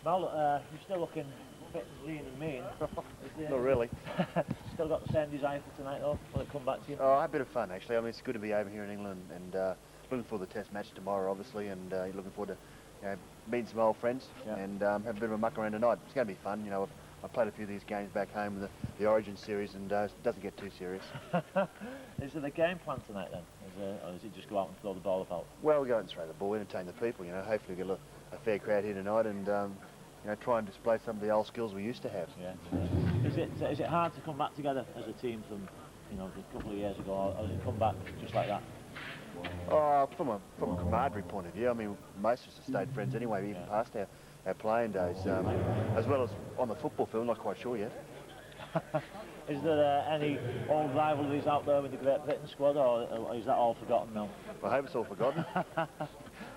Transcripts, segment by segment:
Well, you're still looking fit and lean and mean. Not really. Still got the same desire for tonight, though? Will it come back to you? Oh, I had a bit of fun, actually. I mean, it's good to be over here in England and looking forward to the Test match tomorrow, obviously, and looking forward to meeting some old friends and have a bit of a muck around tonight. It's going to be fun. You know, I've played a few of these games back home in the Origin series, and it doesn't get too serious. Is there a game plan tonight, then? Or is it just go out and throw the ball about? Well, we go out and throw the ball, entertain the people, you know. Hopefully we get a fair crowd here tonight and, you know, try and display some of the old skills we used to have. Yeah. Is it hard to come back together as a team from, you know, a couple of years ago, or does it come back just like that? From a camaraderie point of view, I mean, most of us have stayed friends anyway, even past our playing days, as well as on the football field. Not quite sure yet. Is there any old rivalries out there with the Great Britain squad, or is that all forgotten now? I hope it's all forgotten.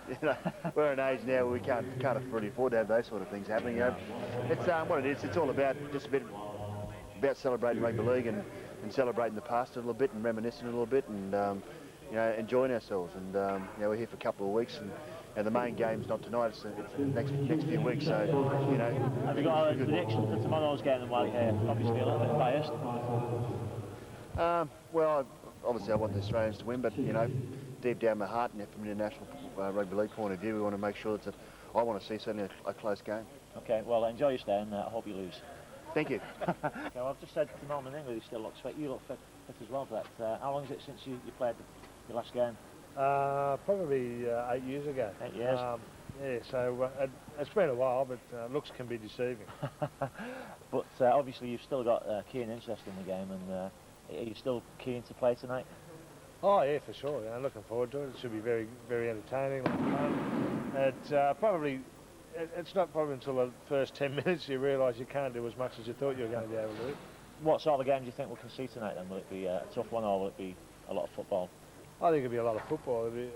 You know, we're at an age now where we can't really afford to have those sort of things happening. You know, it's what it is. It's all about just a bit about celebrating rugby league and celebrating the past a little bit and reminiscing a little bit and you know, enjoying ourselves. And you know, we're here for a couple of weeks and the main game's not tonight. It's the next few weeks. So you know. Have you got a prediction for tomorrow's game? And obviously a little bit biased. Well, obviously I want the Australians to win, but you know, deep down my heart, and from an international rugby league point of view, we want to make sure it's I want to see certainly a close game. Okay, well, enjoy your stay, and I hope you lose. Thank you. Okay, well, I've just said to Norman England, he still looks fit. You look fit as well, Brett. How long is it since you played your last game? Probably 8 years ago. 8 years? Yeah, so it's been a while, but looks can be deceiving. But obviously you've still got keen interest in the game, and are you still keen to play tonight? Oh yeah, for sure. I'm looking forward to it. It should be very, very entertaining. It's it's not probably until the first 10 minutes you realise you can't do as much as you thought you were going to be able to do. What sort of game do you think we can see tonight then? Will it be a tough one, or will it be a lot of football? I think it'll be a lot of football. It'll be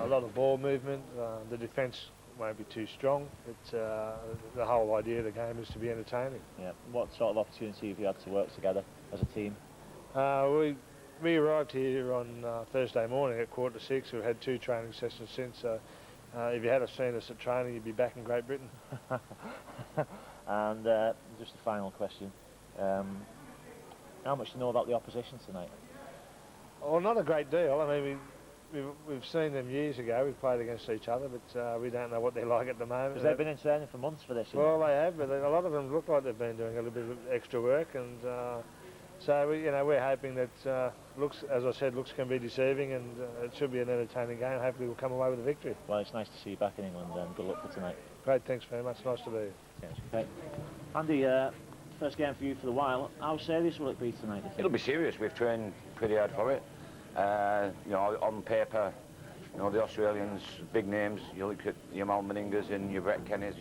a lot of ball movement. The defence won't be too strong. It's the whole idea of the game is to be entertaining. Yeah. What sort of opportunity have you had to work together as a team? We arrived here on Thursday morning at 5:45. We've had 2 training sessions since. If you had seen us at training, you'd be back in Great Britain. And just a final question. How much do you know about the opposition tonight? Well, not a great deal. I mean, we've seen them years ago. We've played against each other, but we don't know what they're like at the moment. Because they've been in training for months for this. Well, they have, but a lot of them look like they've been doing a little bit of extra work, and so you know, we're hoping that looks, as I said, looks can be deceiving, and it should be an entertaining game. Hopefully, we'll come away with a victory. Well, it's nice to see you back in England, and good luck for tonight. Great, thanks very much. Nice to be here. Yes. Okay. Andy, first game for you for the while. How serious will it be tonight? It'll be serious. We've trained pretty hard for it. You know, on paper, you know, the Australians, big names. You look at your Mal Meningas and your Brett Kennys,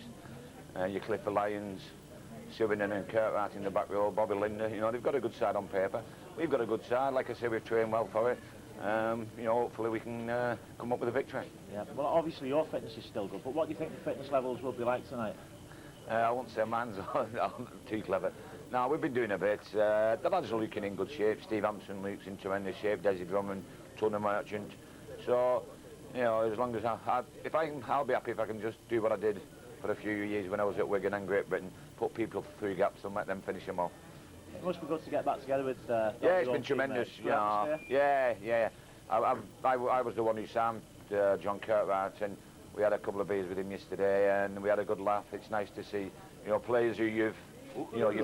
your Clifford Lyons, Sylvan and Kurtwright in the back row, Bobby Linder. You know, they've got a good side on paper. We've got a good side. Like I said, we've trained well for it. You know, hopefully we can come up with a victory. Yeah. Well, obviously your fitness is still good, but what do you think the fitness levels will be like tonight? I won't say mine's too clever. No, we've been doing a bit. The lads are looking in good shape. Steve Hampson looks in tremendous shape. Desi Drummond, Tony Merchant. So, you know, as long as I'll be happy if I can just do what I did for a few years when I was at Wigan and Great Britain, put people through gaps and let them finish them off. It must be good to get back together with. Yeah, it's been tremendous. Yeah. I was the one who signed John Kurtwright, and we had a couple of beers with him yesterday, and we had a good laugh. It's nice to see, you know, players who you've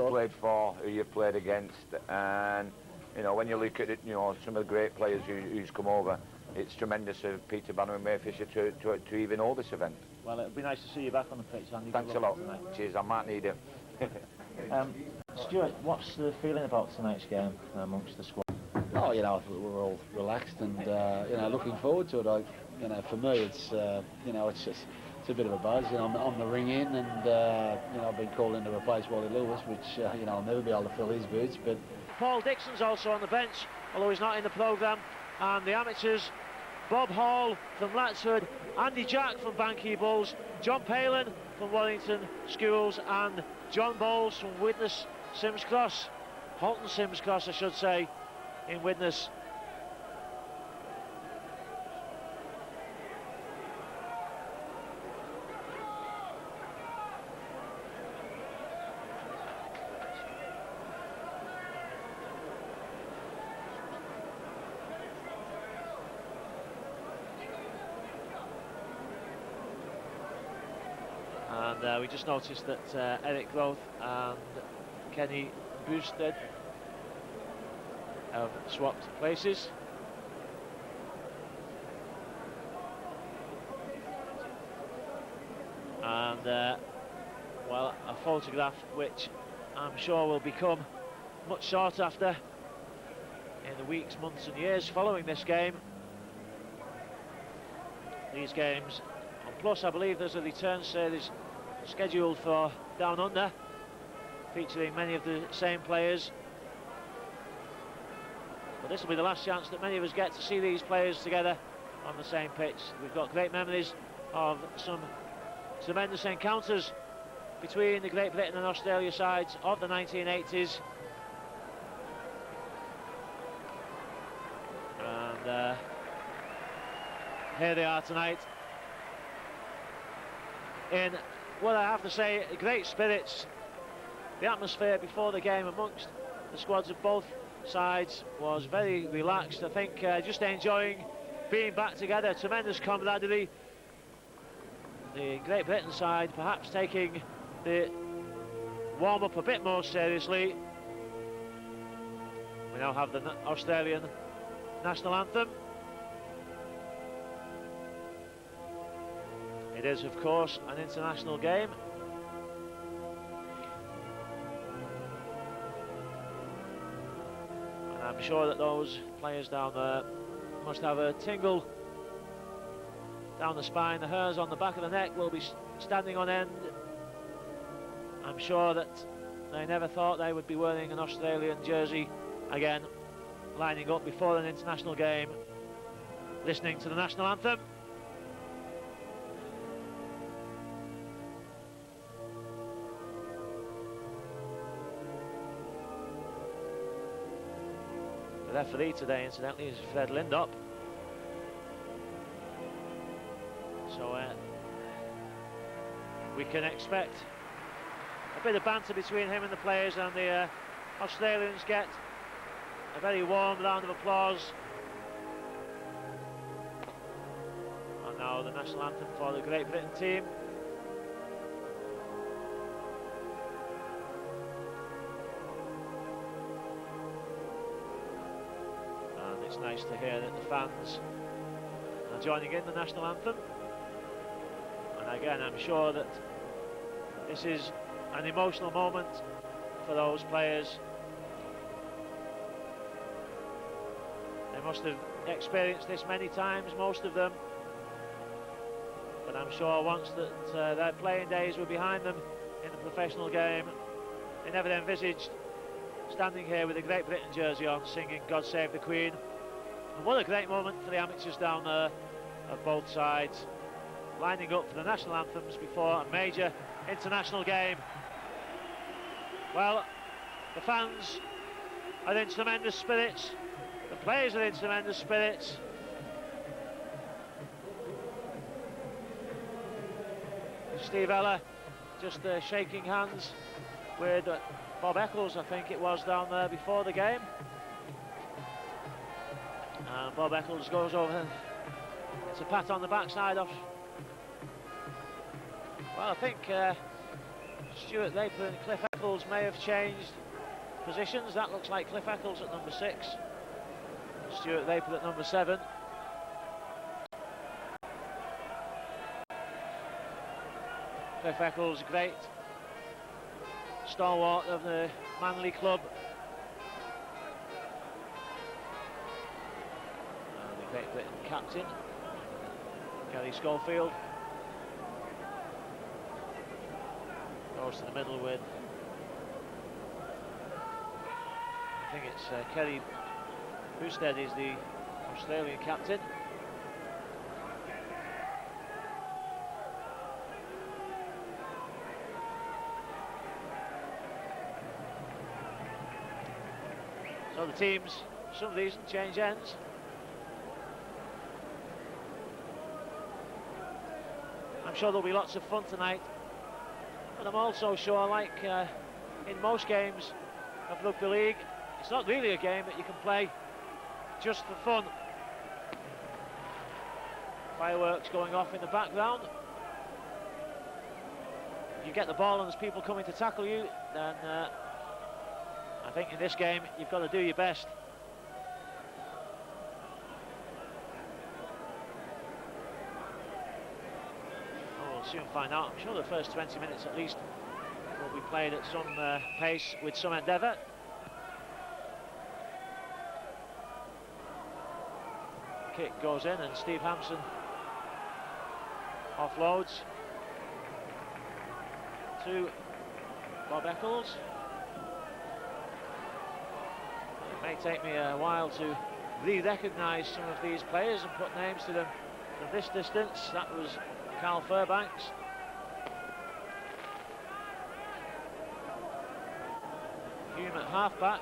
played for, who you've played against, and you know, when you look at it, you know, some of the great players who's come over, it's tremendous of Peter Banner and May Fisher to even hold this event. Well, it'd be nice to see you back on the pitch, Andy. Thanks a lot. Cheers, I might need it. Stuart, what's the feeling about tonight's game amongst the squad? Oh, you know, we're all relaxed and you know, looking forward to it. You know, for me, it's you know, it's a bit of a buzz. You know, I'm the ring in, and you know, I've been called in to replace Wally Lewis, which you know, I'll never be able to fill his boots. But Paul Dixon's also on the bench, although he's not in the programme. And the amateurs, Bob Hall from Latford, Andy Jack from Banky Bulls, John Palin from Wellington Schools, and John Bowles from Widnes Sims Cross, Halton Sims Cross, I should say, in Widnes. And we just noticed that Eric Groth and Kenny Boosted have swapped places. And well, a photograph which I'm sure will become much sought after in the weeks, months and years following this game. These games, and plus I believe there's a return series scheduled for Down Under, featuring many of the same players. But this will be the last chance that many of us get to see these players together on the same pitch. We've got great memories of some tremendous encounters between the Great Britain and Australia sides of the 1980s. And here they are tonight in what I have to say, great spirits. The atmosphere before the game amongst the squads of both sides was very relaxed. I think just enjoying being back together, tremendous camaraderie. The Great Britain side perhaps taking the warm-up a bit more seriously. We now have the Australian national anthem. It is, of course, an international game. And I'm sure that those players down there must have a tingle down the spine. The hairs on the back of the neck will be standing on end. I'm sure that they never thought they would be wearing an Australian jersey again, lining up before an international game, listening to the national anthem. The referee today, incidentally, is Fred Lindop. So we can expect a bit of banter between him and the players, and the Australians get a very warm round of applause. And now the national anthem for the Great Britain team. And it's nice to hear that the fans are joining in the national anthem. And again, I'm sure that this is an emotional moment for those players. They must have experienced this many times, most of them. But I'm sure once that their playing days were behind them in the professional game, they never envisaged standing here with a Great Britain jersey on, singing God Save the Queen. And what a great moment for the amateurs down there of both sides, lining up for the national anthems before a major international game. Well, the fans are in tremendous spirits, the players are in tremendous spirits. Steve Ella just shaking hands with Bob Eccles, I think it was, down there before the game. And Bob Eccles goes over, it's a pat on the backside of... Well, I think Stuart Draper and Cliff Eccles may have changed positions. That looks like Cliff Eccles at number 6, Stuart Draper at number 7. Cliff Eccles, great stalwart of the Manly club. And the Great Britain captain, Gary Schofield, goes to the middle with, I think it's Kerry Boosted is the Australian captain. So the teams, some of these change ends. I'm sure there'll be lots of fun tonight. But I'm also sure, like in most games of rugby league, it's not really a game that you can play just for fun. Fireworks going off in the background. you get the ball and there's people coming to tackle you, then I think in this game you've got to do your best. Oh, we'll soon find out. I'm sure the first 20 minutes at least will be played at some pace with some endeavour. Kick goes in and Steve Hampson offloads to Bob Eccles. It may take me a while to re-recognise some of these players and put names to them from this distance. That was Carl Fairbanks. Hume at half-back.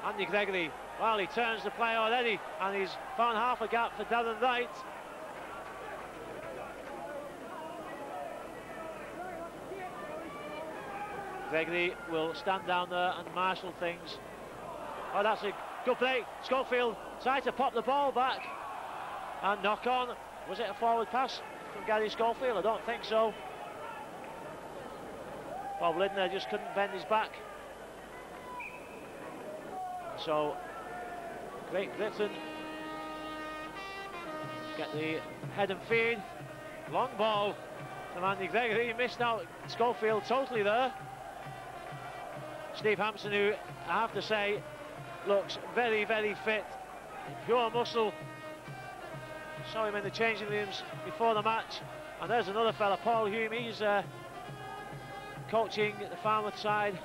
Andy Gregory, well, he turns the play already and he's found half a gap for Darren Wright. Gregory will stand down there and marshal things. Oh, that's a good play. Schofield tried to pop the ball back and knock on. Was it a forward pass from Gary Schofield? I don't think so. Bob Lidner just couldn't bend his back. So Great Britain get the head and feed. Long ball from Andy Gregory. He missed out Schofield totally there. Steve Hampson, who I have to say looks very, very fit, pure muscle. Saw him in the changing rooms before the match. And there's another fella, Paul Hume. He's coaching the Falmouth side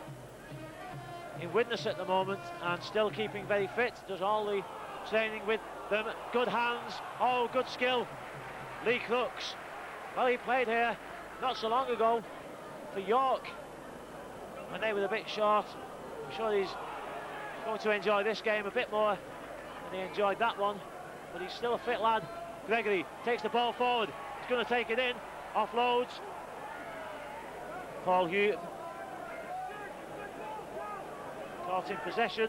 in Widnes at the moment and still keeping very fit. Does all the training with them. Good hands. Oh, good skill. Lee Crooks. Well, he played here not so long ago for York when they were a bit short. I'm sure he's going to enjoy this game a bit more than he enjoyed that one, but he's still a fit lad. Gregory takes the ball forward. He's going to take it in. Offloads. Paul Hume caught in possession.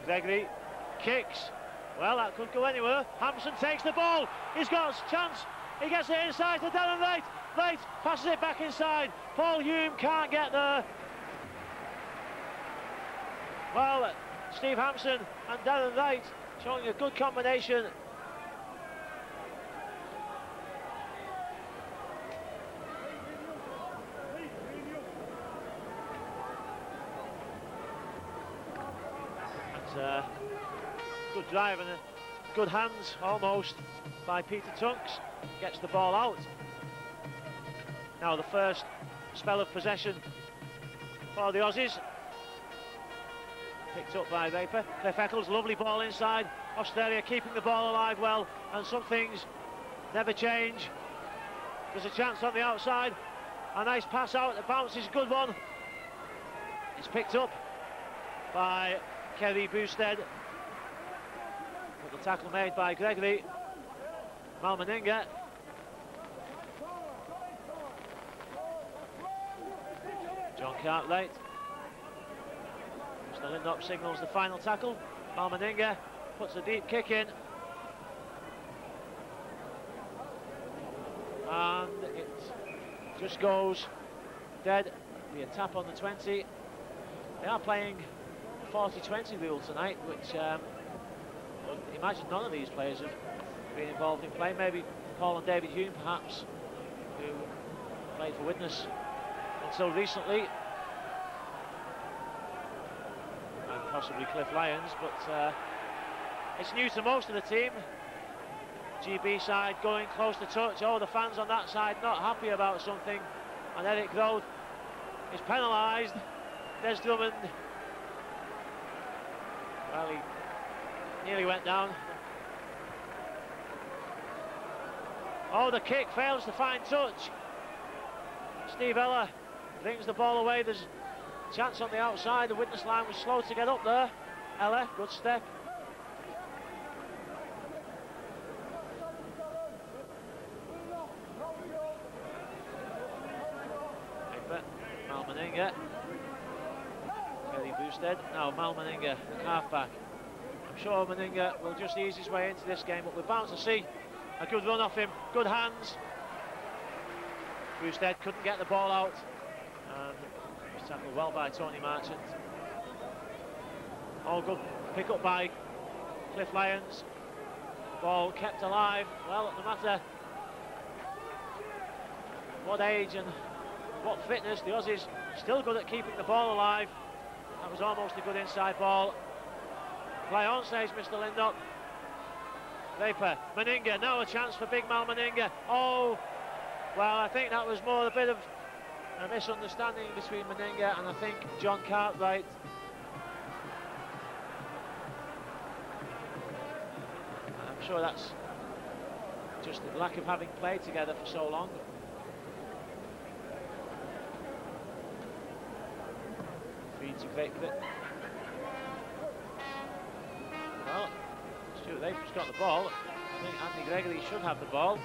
Gregory kicks. Well, that could go anywhere. Hampson takes the ball. He's got a chance. He gets it inside to Darren Wright. Wright passes it back inside. Paul Hume can't get there. Well, Steve Hampson and Darren Wright showing a good combination. That's good drive and good hands almost by Peter Tunks. Gets the ball out. Now the first spell of possession for the Aussies. Picked up by Raper. Cliff Eccles, lovely ball inside. Australia keeping the ball alive well, and some things never change. There's a chance on the outside. A nice pass out, the bounce is a good one. It's picked up by Kerry Boosted. But the tackle made by Gregory. Malmaninga. John Cartwright. Mr. Lindop signals the final tackle. Malmaninga puts a deep kick in. And it just goes dead. Be a tap on the 20. They are playing 40-20 rule tonight, which I imagine none of these players have been involved in play. Maybe Paul and David Hume, perhaps, who played for Widnes until recently, and possibly Cliff Lyons, but it's new to most of the team. GB side going close to touch. Oh, the fans on that side not happy about something, and Eric Groth is penalised. Des Drummond, well, he nearly went down. Oh, the kick fails to find touch. Steve Ella brings the ball away. There's a chance on the outside. The Widnes line was slow to get up there. Ella, good step. Malmaninga. Kerry Boosted. Now Malmaninga, half-back. I'm sure Maninga will just ease his way into this game, but we're bound to see a good run off him. Good hands. Brewstead couldn't get the ball out, and was tackled well by Tony Marchant. All good pick up by Cliff Lyons. Ball kept alive. Well, no matter what age and what fitness, the Aussies still good at keeping the ball alive. That was almost a good inside ball. Play on, says Mr. Lindop. Draper, Meninga, now a chance for big Mal Meninga. Oh, well, I think that was more a bit of a misunderstanding between Meninga and I think John Cartwright. I'm sure that's just the lack of having played together for so long. Feeds a great bit. Well, Stuart Draper's got the ball. I think Andy Gregory should have the ball.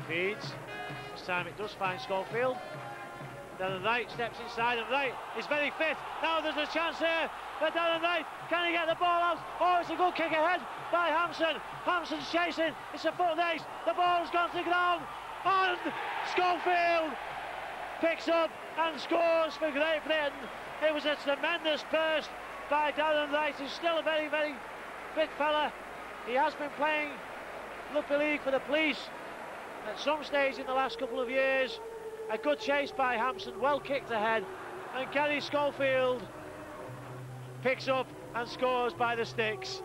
Feeds. This time it does find Schofield. Darren Wright steps inside, and Wright is very fit. Now there's a chance here for Darren Wright. Can he get the ball out? Oh, it's a good kick ahead by Hampson. Hampson's chasing. It's a foot race. The ball's gone to the ground. And Schofield picks up and scores for Great Britain. It was a tremendous burst by Darren Wright. He's still a very, very fit fella. He has been playing rugby league for the Police at some stage in the last couple of years. A good chase by Hampson, well kicked ahead, and Gary Schofield picks up and scores by the sticks.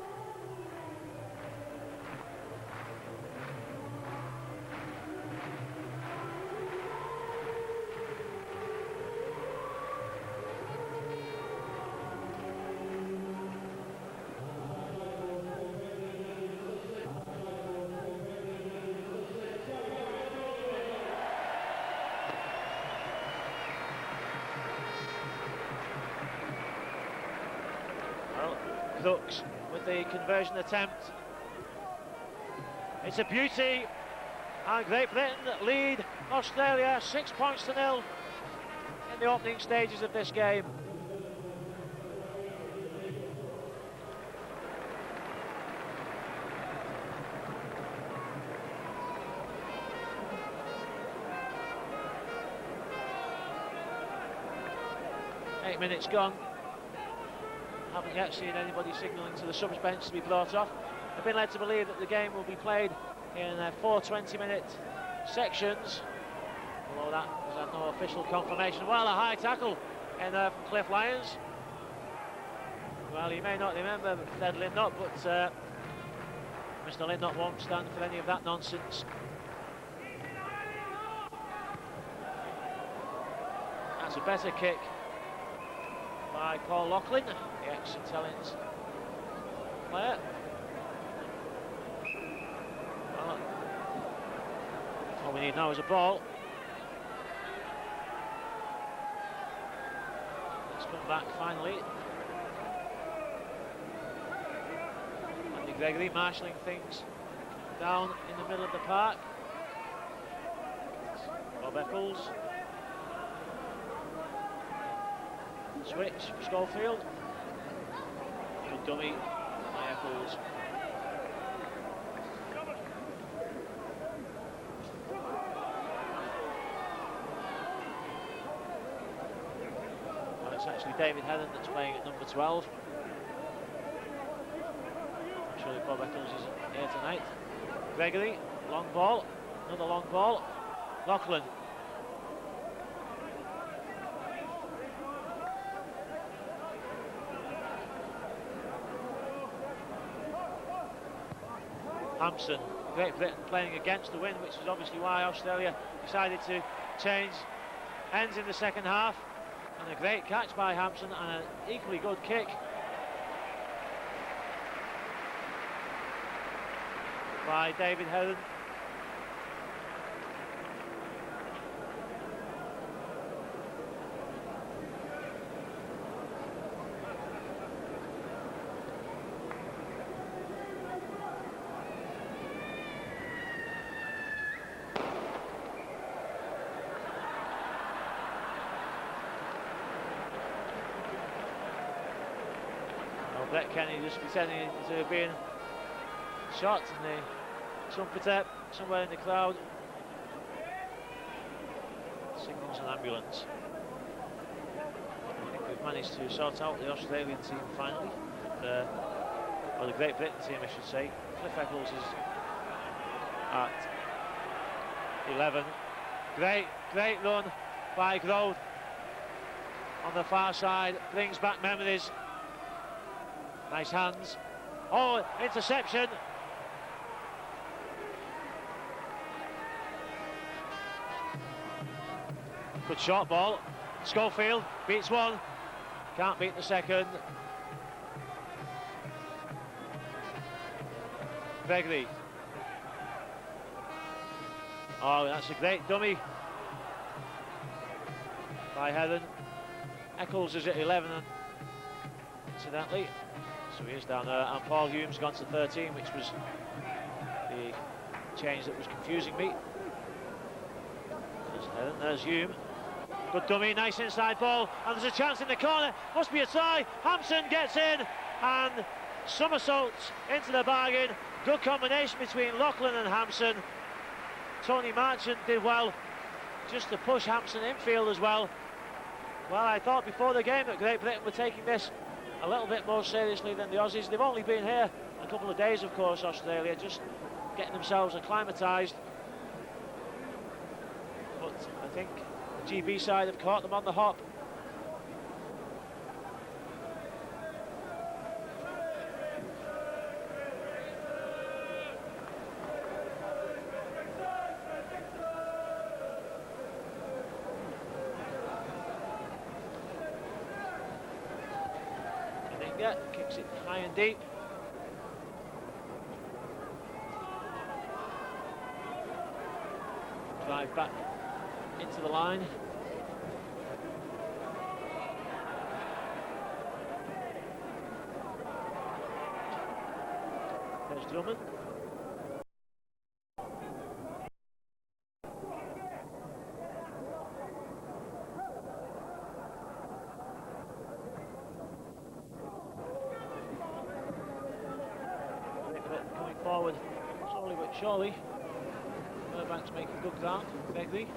Crooks with the conversion attempt. It's a beauty, and Great Britain lead Australia 6 points to 0 in the opening stages of this game. Eight minutes gone. Haven't yet seen anybody signalling to the subs bench to be brought off. I've been led to believe that the game will be played in 4 20-minute sections, although that has had no official confirmation. Well, a high tackle in there from Cliff Lyons. Well, you may not remember Fred Lindop, but Mr. Lindop won't stand for any of that nonsense. That's a better kick by Paul Loughlin, the ex-St Helens player. Well, all we need now is a ball. Let's come back finally. Andy Gregory marshalling things down in the middle of the park. Bob Eccles. Switch, Schofield. Good dummy by Eccles. Well, it's actually David Heron that's playing at number 12. I'm sure Bob Eccles is here tonight. Gregory, long ball, another long ball. Loughlin. Hampson, Great Britain playing against the wind, which is obviously why Australia decided to change ends in the second half. And a great catch by Hampson and an equally good kick by David Heron. Brett Kenny just pretending to have been shot, and the trumpeter somewhere in the crowd signals an ambulance. I think we've managed to sort out the Australian team finally, or the Great Britain team I should say. Cliff Eccles is at 11. Great run by Grove on the far side, brings back memories. Nice hands. Oh, interception. Good short ball. Schofield beats one, can't beat the second. Gregory. Oh, that's a great dummy by Heron. Eccles is at 11, incidentally, so he is down there. And Paul Hume's gone to 13, which was the change that was confusing me. There's Heron, there's Hume. Good dummy, nice inside ball, and there's a chance in the corner. Must be a try. Hampson gets in and somersaults into the bargain. Good combination between Loughlin and Hampson. Tony Marchant did well just to push Hampson infield as well. Well, I thought before the game that Great Britain were taking this a little bit more seriously than the Aussies. They've only been here a couple of days, of course, Australia, just getting themselves acclimatised. But I think the GB side have caught them on the hop. Kicks it high and deep. Drive back into the line. There's Drummond. Forward slowly but surely. Burbank's making good ground. Gregory.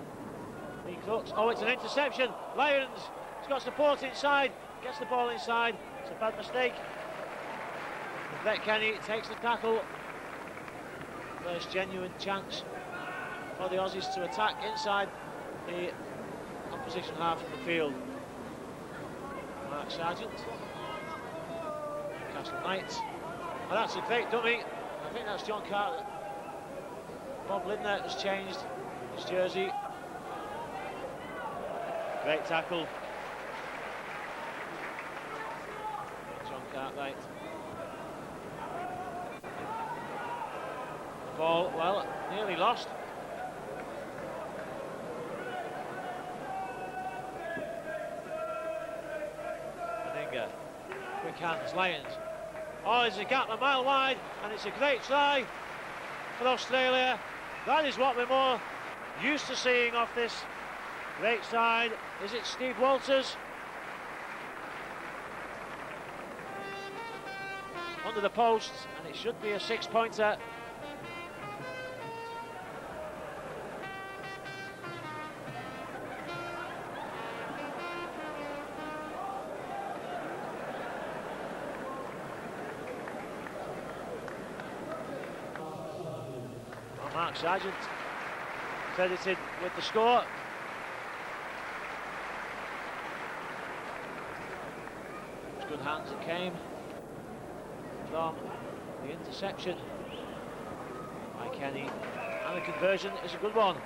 Lee Crooks. Oh, it's an interception. Lyons has got support inside. Gets the ball inside. It's a bad mistake. Brett Kenny takes the tackle. First genuine chance for the Aussies to attack inside the opposition half of the field. Mark Sargent. Newcastle Knights. Oh, that's a great dummy. I think that's John Carter. Bob Lindner has changed his jersey. Great tackle. John Cartwright. The ball, well, nearly lost. Meninga. Quick hands, Lions. Oh, there's a gap a mile wide, and it's a great try for Australia. That is what we're more used to seeing off this great side. Is it Steve Walters? Under the posts, and it should be a 6-pointer. Mark Sargent credited with the score. Good hands it came from the interception by Kenny, and the conversion is a good one.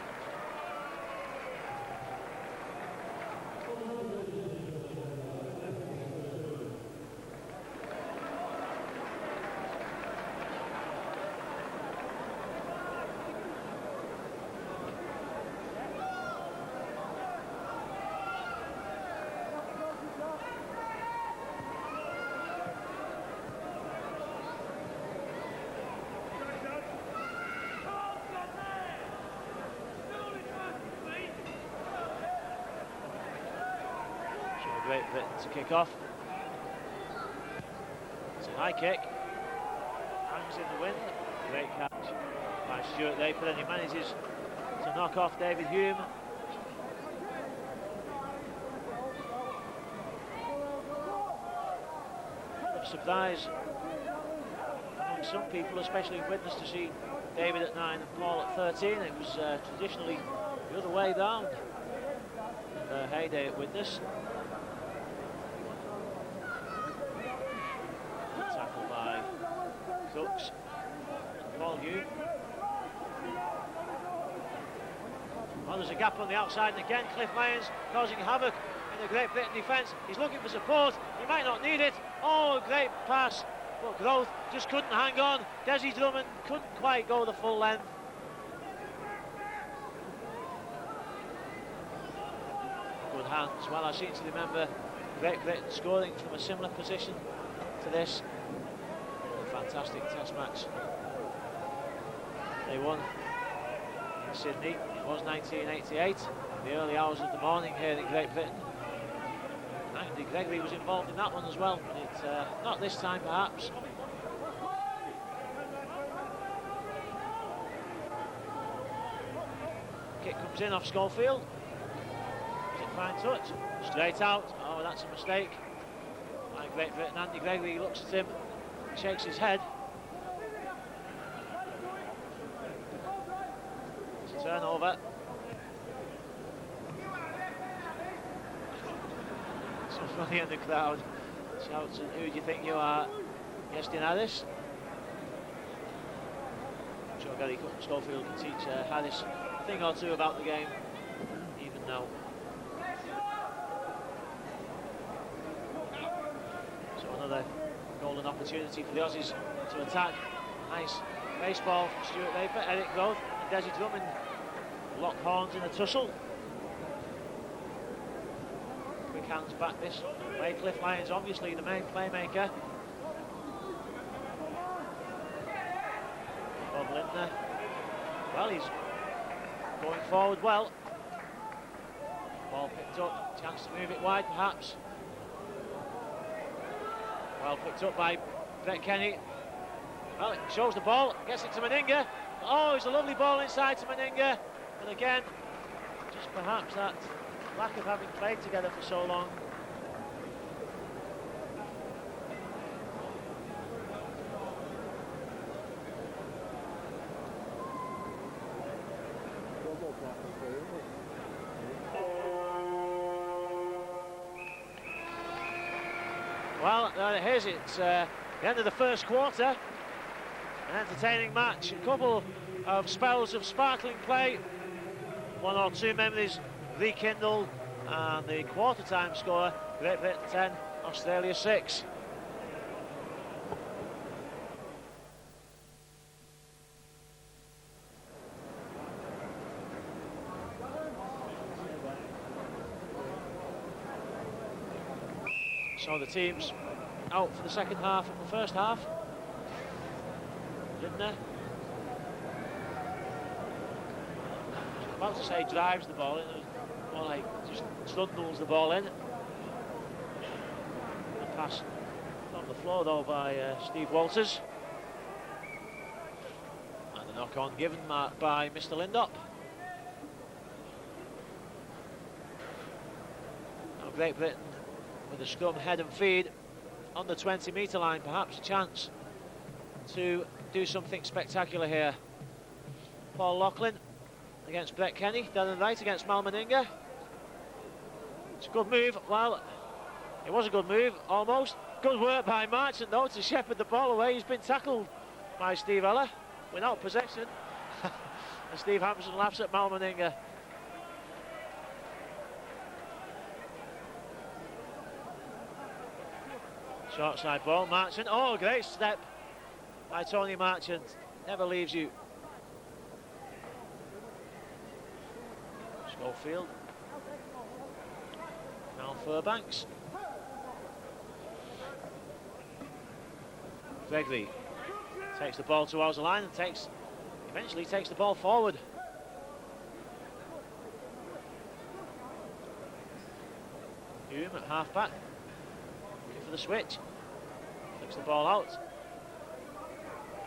Great Britain to kick off. It's a high kick, hangs in the wind, great catch by Stuart Raper, and he manages to knock off David Hume. Surprise among some people, especially in Widnes, to see David at 9 and Paul at 13. It was traditionally the other way round in the heyday at Widnes. Tackle by Crooks and Paul Hume. Well, there's a gap on the outside, and again Cliff Lyons causing havoc in the Great Britain defence. He's looking for support, he might not need it. Oh, great pass, but Growth just couldn't hang on. Desi Drummond couldn't quite go the full length. Good hands. Well, I seem to remember Great Britain scoring from a similar position to this. A fantastic test match. They won in Sydney. It was 1988, in the early hours of the morning here in Great Britain. Andy Gregory was involved in that one as well, but not this time perhaps. Kick comes in off Schofield. Is it fine touch? Straight out. Oh, that's a mistake by Great Britain. Andy Gregory looks at him, shakes his head. It's a turnover. Somebody in the crowd shouts, "Who do you think you are, Justin Harris?" I'm sure Gary Schofield can teach Harris a thing or two about the game, even now. So another golden opportunity for the Aussies to attack. Nice baseball from Stuart Raper, Eric Growth and Desi Drummond lock horns in a tussle. Quick hands back this way. Cliff Lyons obviously the main playmaker. Bob Lindner, well, he's going forward well. Ball picked up, chance to move it wide perhaps. Well picked up by Brett Kenny. Well, it shows the ball, gets it to Meninga. Oh, it's a lovely ball inside to Meninga. And again, just perhaps that lack of having played together for so long. Well, there it is. It's the end of the first quarter. An entertaining match. A couple of spells of sparkling play. One or two memories rekindled. And the quarter-time score, Great Britain 10, Australia 6. So the teams out for the second half of the first half. Lindner. About to say drives the ball in, more like just trundles the ball in. A pass on the floor though by Steve Walters. And the knock on given by Mr. Lindop. Now Great Britain with a scrum head and feed on the 20-metre line, perhaps a chance to do something spectacular here. Paul Loughlin against Brett Kenny, down the right against Mal Meninga. It's a good move. Well, it was a good move, almost. Good work by Marchant though to shepherd the ball away. He's been tackled by Steve Ella without possession. And Steve Hampson laughs at Mal Meninga. Short side ball, Marchant. Oh, great step by Tony Marchant. Never leaves you. Schofield. Now Furbanks. Gregory takes the ball towards the line and eventually takes the ball forward. Hume at half back. For the switch, flicks the ball out.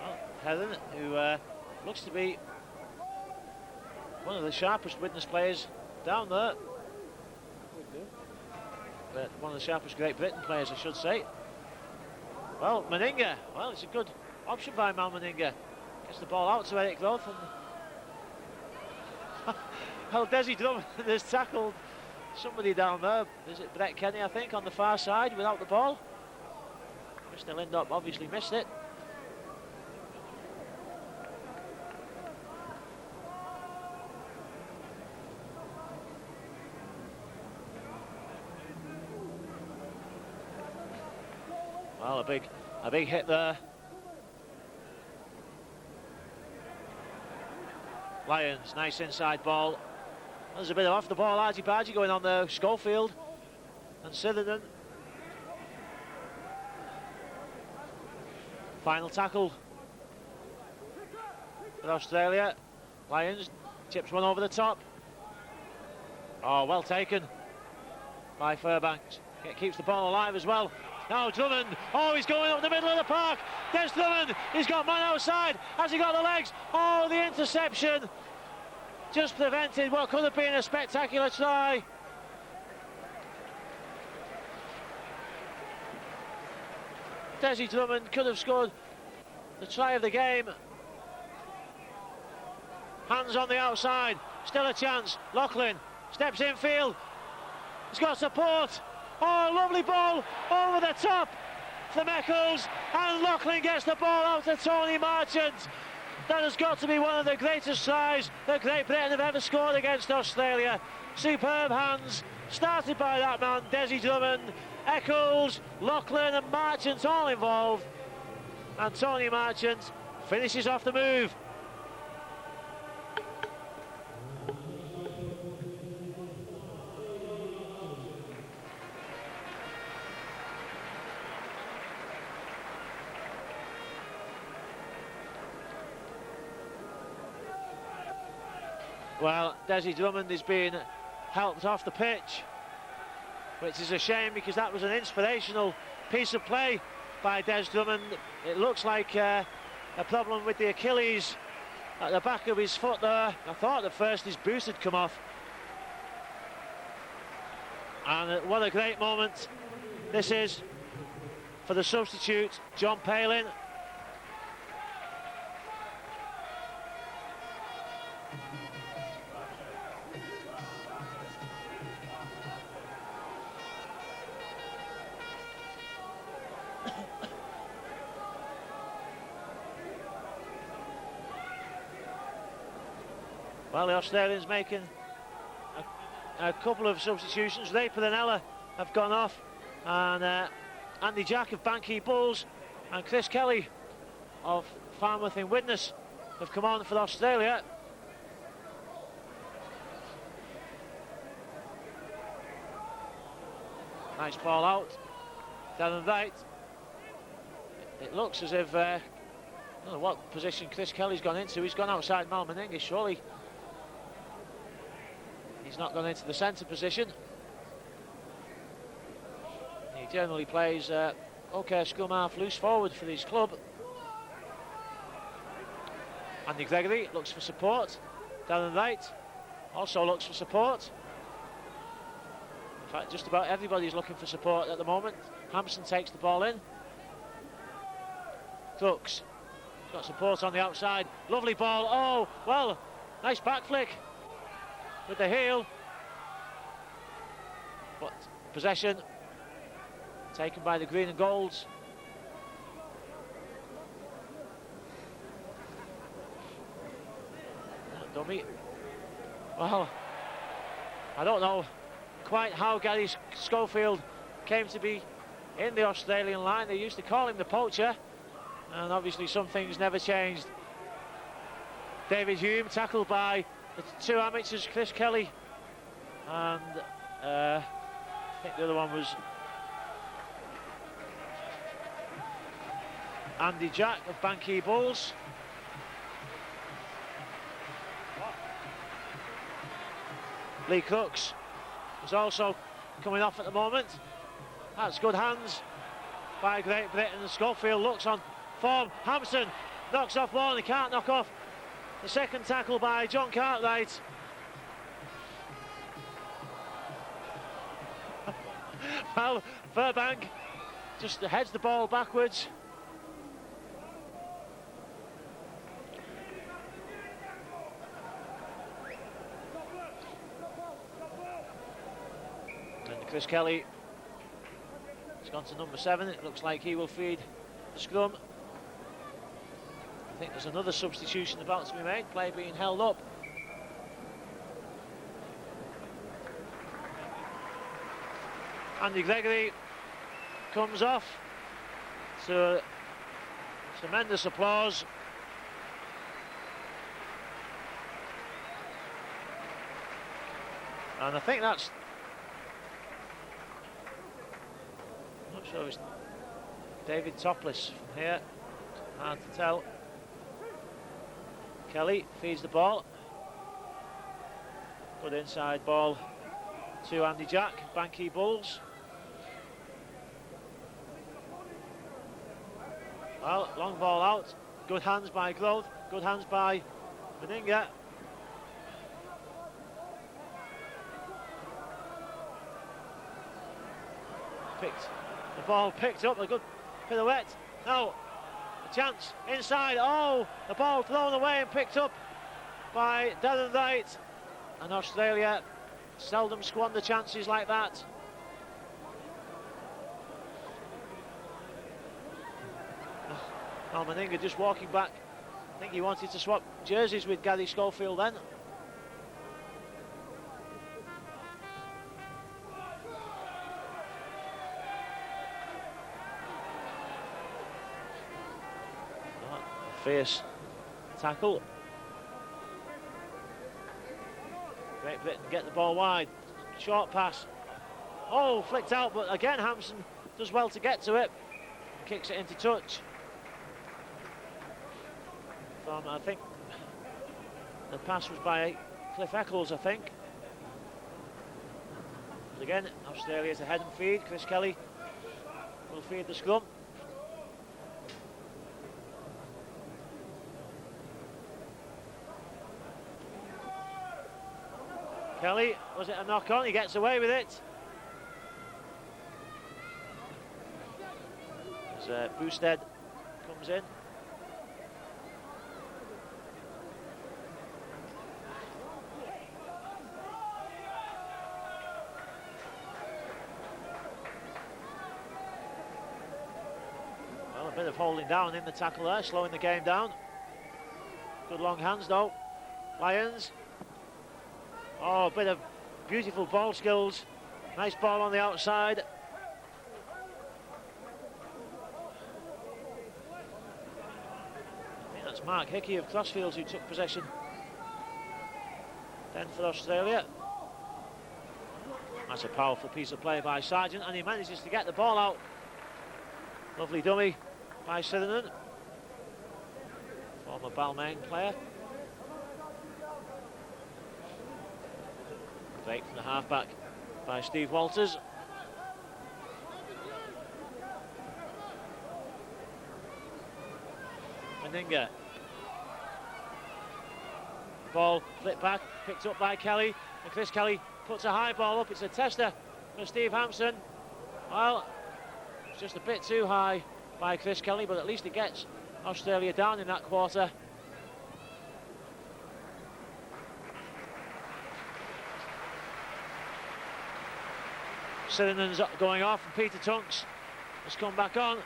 Well, Heron, who looks to be one of the sharpest Widnes players down there. But one of the sharpest Great Britain players, I should say. Well, Meninga, well, it's a good option by Mal Meninga. Gets the ball out to Eric Groth. And well, Desi Drummond has tackled somebody down there. Is it Brett Kenny, I think, on the far side without the ball? Mr. Lindop obviously missed it. Well, a big hit there. Lions, nice inside ball. There's a bit of off the ball argy-bargy going on there. Schofield and Sitherden. Final tackle for Australia. Lions chips one over the top. Oh, well taken by Fairbanks. It keeps the ball alive as well. Now Drummond, oh, he's going up the middle of the park. There's Drummond, he's got man outside. Has he got the legs? Oh, the interception just prevented what could have been a spectacular try. Desi Drummond could have scored the try of the game. Hands on the outside, still a chance. Loughlin steps infield. He's got support. Oh, lovely ball over the top from Eccles, and Loughlin gets the ball out to Tony Marchant. That has got to be one of the greatest tries that Great Britain have ever scored against Australia. Superb hands, started by that man, Desi Drummond. Eccles, Loughlin and Marchant all involved, and Tony Marchant finishes off the move. Well, Desi Drummond is being helped off the pitch, which is a shame because that was an inspirational piece of play by Des Drummond. It looks like a problem with the Achilles at the back of his foot there. I thought at first his boot had come off. And what a great moment this is for the substitute, John Palin. Well, the Australians making a couple of substitutions. Ray Pernella have gone off, and Andy Jack of Banky Bulls and Chris Kelly of Falmouth in Widnes have come on for Australia. Nice ball out, down and right. It looks as if, I don't know what position Chris Kelly's gone into. He's gone outside Mal Meninga, surely. He's not gone into the centre position. He generally plays OK scrum half loose forward for his club. Andy Gregory looks for support. Down and right also looks for support. In fact, just about everybody's looking for support at the moment. Hampson takes the ball in. Crooks got support on the outside. Lovely ball. Oh, well, nice back flick with the heel, but possession taken by the green and golds. Dummy. Well, I don't know quite how Gary Schofield came to be in the Australian line. They used to call him the poacher, and obviously some things never changed. David Hume tackled by the two amateurs, Chris Kelly and I think the other one was Andy Jack of Banky Bulls. Lee Crooks is also coming off at the moment. That's good hands by Great Britain. Schofield looks on form. Hampson knocks off one. He can't knock off The second tackle by John Cartwright. Well, Furbank just heads the ball backwards. And Chris Kelly has gone to number 7. It looks like he will feed the scrum. I think there's another substitution about to be made, play being held up. Andy Gregory comes off to tremendous applause. And I think that's, I'm not sure it's David Topless from here, hard to tell. Kelly feeds the ball. Good inside ball to Andy Jack, Banky Bulls. Well, long ball out. Good hands by Grove, good hands by Meninga. The ball picked up, a good pirouette. Now, a chance inside. Oh, the ball thrown away and picked up by Darren Wright. And Australia seldom squander chances like that. Meninga just walking back. I think he wanted to swap jerseys with Gary Schofield then. Fierce tackle. Great Britain get the ball wide. Short pass. Oh, flicked out, but again Hampson does well to get to it. Kicks it into touch. From, I think the pass was by Cliff Eccles, I think. But again, Australia's ahead and feed. Chris Kelly will feed the scrum. Kelly, was it a knock on? He gets away with it. As Boosted comes in. Well, a bit of holding down in the tackle there, slowing the game down. Good long hands though. Lyons. Oh, a bit of beautiful ball skills. Nice ball on the outside. I think that's Mark Hickey of Crossfields who took possession then for Australia. That's a powerful piece of play by Sargent, and he manages to get the ball out. Lovely dummy by Sirinen, former Balmain player. Break from the half-back by Steve Walters. Meninga. Ball flipped back, picked up by Kelly, and Chris Kelly puts a high ball up. It's a tester for Steve Hampson. Well, it's just a bit too high by Chris Kelly, but at least it gets Australia down in that quarter. Sirinen's going off, and Peter Tunks has come back on.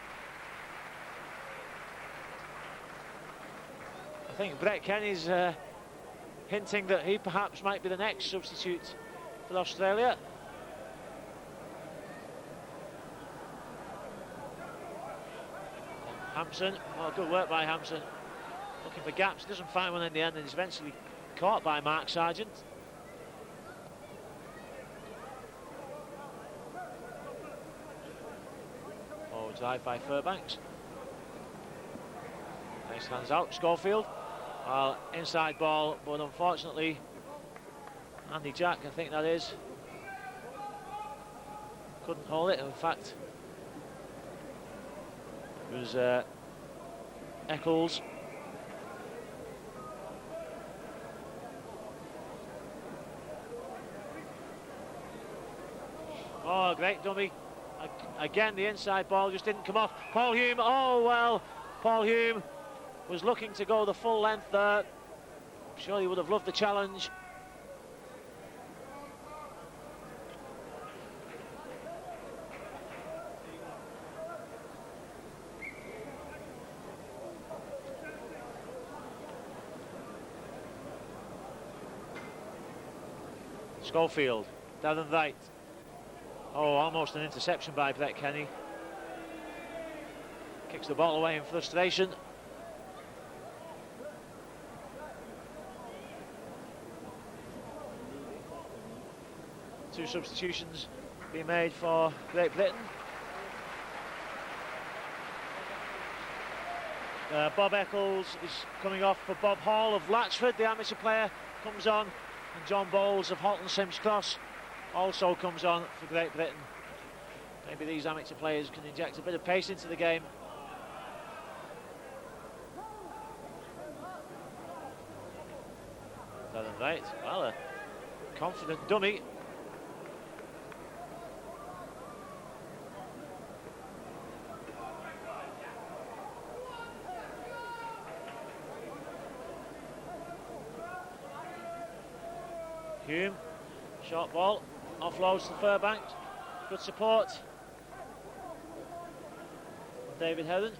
I think Brett Kenny's hinting that he perhaps might be the next substitute for Australia. Hampson, well, good work by Hampson. Looking for gaps, doesn't find one in the end, and is eventually caught by Mark Sargent. Drive by Fairbanks. Nice hands out, Schofield. Inside ball, but unfortunately, Andy Jack, I think that is, couldn't hold it. In fact, it was Eccles Oh, great dummy. Again, the inside ball just didn't come off. Paul Hume, oh well, Paul Hume was looking to go the full length there. I'm sure he would have loved the challenge. Schofield, down and right. Oh, almost an interception by Brett Kenny. Kicks the ball away in frustration. Two substitutions being made for Great Britain. Bob Eccles is coming off for Bob Hall of Latchford, the amateur player, comes on, and John Bowles of Halton Sims Cross also comes on for Great Britain. Maybe these amateur players can inject a bit of pace into the game. Down and right, well, a confident dummy. Hume, short ball, offloads to Furbank, good support. David Heron.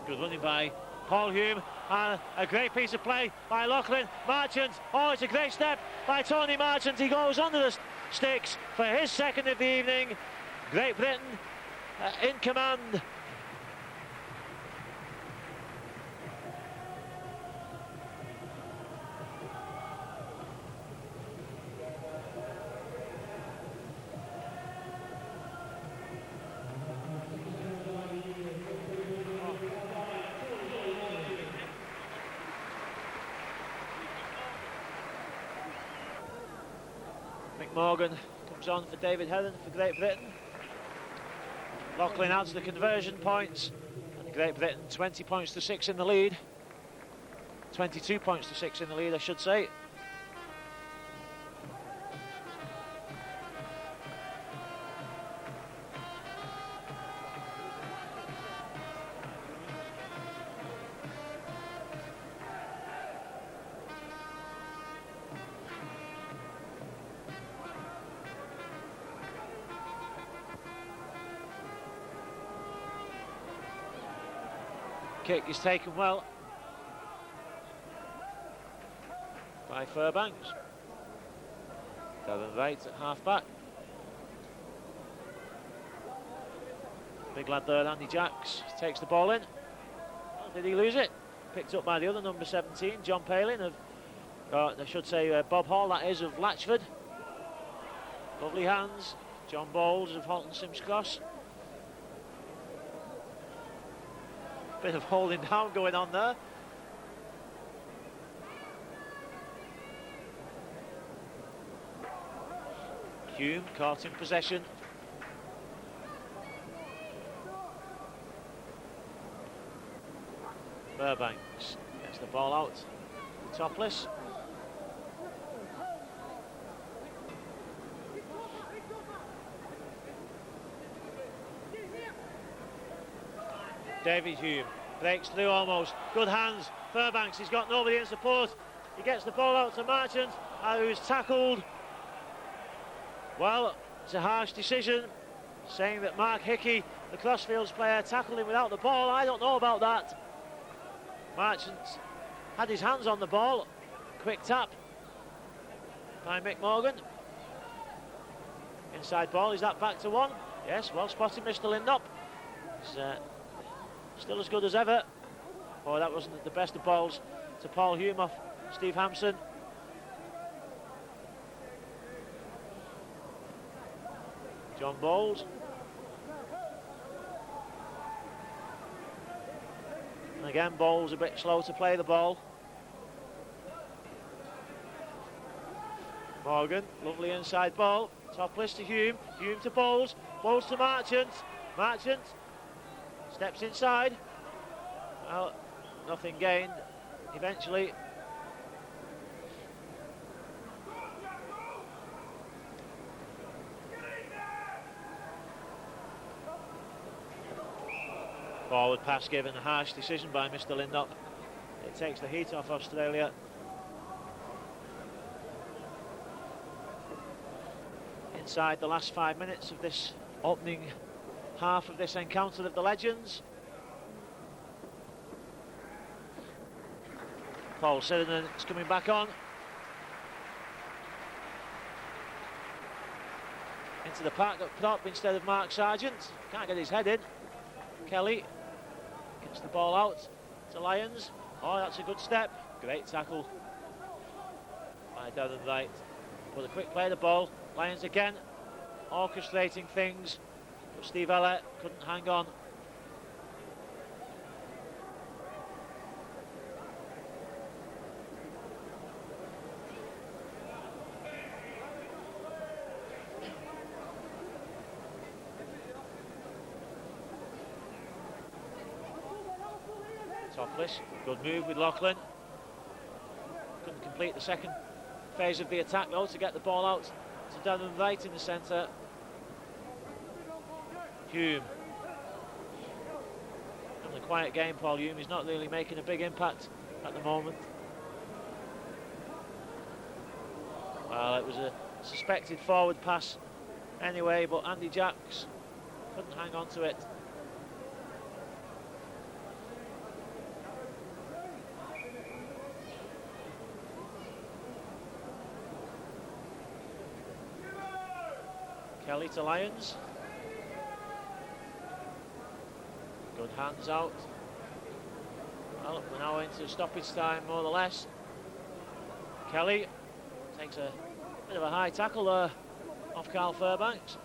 Good running by Paul Hume, and a great piece of play by Lachlan Marchant. Oh, it's a great step by Tony Marchant. He goes under the sticks for his second of the evening. Great Britain in command. Morgan comes on for David Heron for Great Britain. Lachlan adds the conversion points, and Great Britain 20 points to 6 in the lead. 22 points to 6 in the lead, I should say. Kick is taken well by Furbanks. Down and right at half back. Big lad there, Andy Jacks, takes the ball in. Oh, did he lose it? Picked up by the other number 17, John Palin of, I should say Bob Hall, that is, of Latchford. Lovely hands. John Bowles of Halton Sims Cross. Bit of holding down going on there. Hume caught in possession. Furbanks gets the ball out. Topless. David Hume breaks through almost. Good hands. Furbanks, he's got nobody in support. He gets the ball out to Marchant, who's tackled. Well, it's a harsh decision, saying that Mark Hickey, the Crossfields player, tackled him without the ball. I don't know about that. Marchant had his hands on the ball. Quick tap by Mick Morgan. Inside ball, is that back to one? Yes, well spotted, Mr. Lindop. It's, still as good as ever. Oh, that wasn't the best of balls to Paul Hume off Steve Hampson. John Bowles. And again, Bowles a bit slow to play the ball. Morgan, lovely inside ball. Topless to Hume. Hume to Bowles. Bowles to Marchant. Marchant steps inside. Well, nothing gained eventually. Forward pass given, a harsh decision by Mr. Lindop. It takes the heat off Australia. Inside the last 5 minutes of this opening half of this encounter of the Legends. Paul Sirenen is coming back on. Into the pack up top instead of Mark Sargent. Can't get his head in. Kelly gets the ball out to Lyons. Oh, that's a good step. Great tackle by down the right. But a quick play of the ball. Lyons again, orchestrating things. But Steve Ellett couldn't hang on. Topless, good move with Loughlin. Couldn't complete the second phase of the attack though to get the ball out to down and right in the centre. Hume. Having a quiet game, Paul Hume. He's not really making a big impact at the moment. Well, it was a suspected forward pass anyway, but Andy Jacks couldn't hang on to it. Kelly to Lyons. Good hands out. Well, we're now into stoppage time, more or less. Kelly takes a bit of a high tackle there off Carl Fairbanks.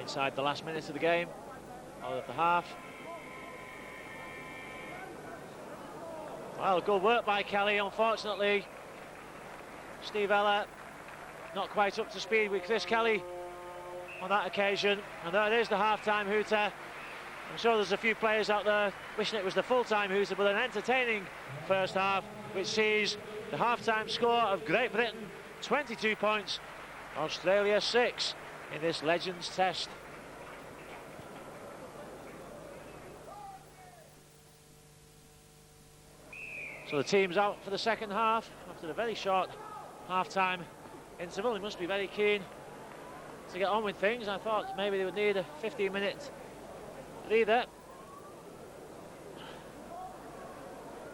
Inside the last minute of the game, or of the half. Well, good work by Kelly. Unfortunately, Steve Ellett not quite up to speed with Chris Kelly on that occasion. And there it is, the half-time hooter. I'm sure there's a few players out there wishing it was the full-time hooter, but an entertaining first half, which sees the half-time score of Great Britain 22 points, Australia 6 in this Legends test. So the team's out for the second half after a very short half-time interval. They must be very keen to get on with things. I thought maybe they would need a 15-minute breather.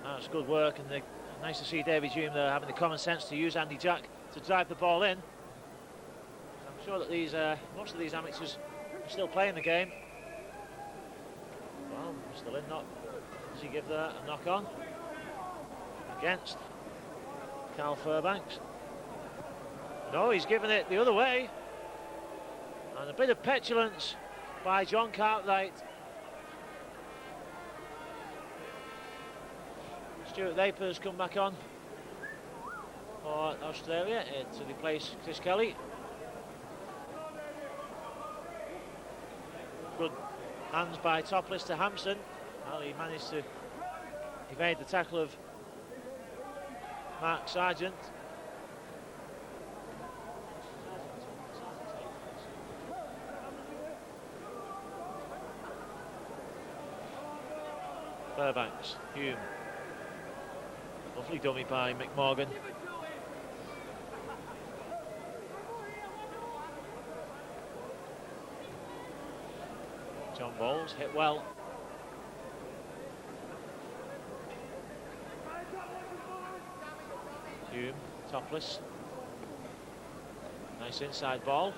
That's good work, and nice to see David Hume there having the common sense to use Andy Jack to drive the ball in. I'm sure that these most of these amateurs are still playing the game. Well, Mr. Lindop, does he give that a knock on? Against Carl Fairbanks. No, he's given it the other way. And a bit of petulance by John Cartwright. Stuart Laper's come back on for Australia to replace Chris Kelly. Good hands by Topless to Hampson. Well, he managed to evade the tackle of Mark Sargent. Fairbanks, Hume. Lovely dummy by McMorgan. John Bowles hit well. Hume, Topless. Nice inside ball.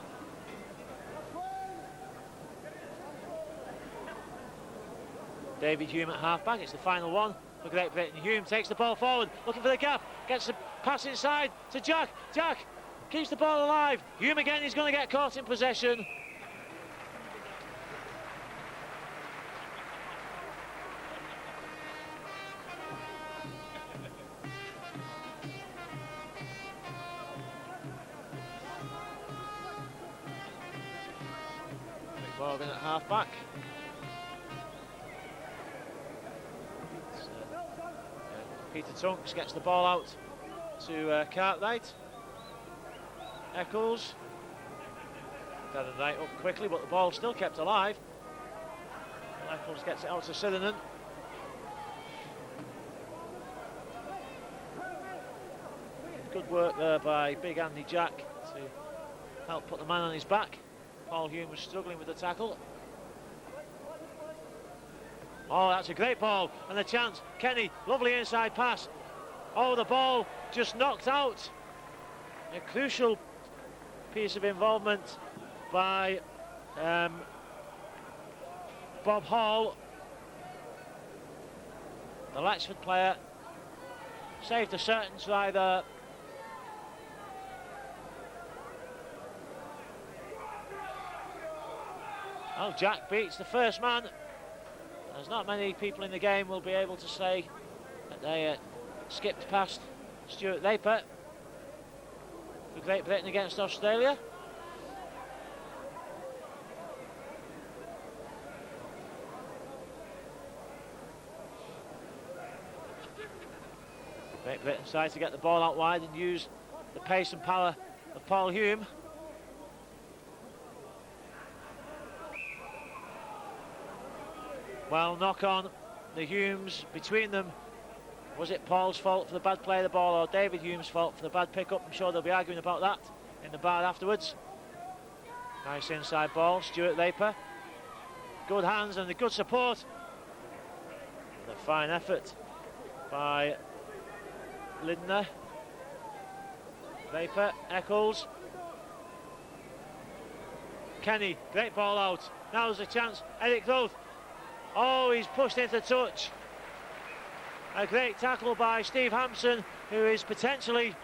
David Hume at half-back, it's the final one for Great Britain. Hume takes the ball forward, looking for the gap, gets the pass inside to Jack. Jack keeps the ball alive. Hume again, he's going to get caught in possession. Morgan at half-back. Peter Tunks gets the ball out to Cartwright. Eccles. Dead and right up quickly, but the ball still kept alive. Eccles gets it out to Sithernan. Good work there by big Andy Jack to help put the man on his back. Paul Hume was struggling with the tackle. Oh, that's a great ball, and the chance. Kenny, lovely inside pass. Oh, the ball just knocked out. A crucial piece of involvement by Bob Hall. The Latchford player saved a certain try there. Oh, Jack beats the first man. There's not many people in the game will be able to say that they skipped past Stuart Laper for Great Britain against Australia. Great Britain tries to get the ball out wide and use the pace and power of Paul Hume. Well, knock on the Humes between them. Was it Paul's fault for the bad play of the ball or David Hume's fault for the bad pick-up? I'm sure they'll be arguing about that in the bar afterwards. Nice inside ball, Stuart Laper. Good hands and the good support. And a fine effort by Lindner. Laper, Eccles. Kenny, great ball out. Now's the chance, Eric Groth. Oh, he's pushed into touch. A great tackle by Steve Hampson, who is potentially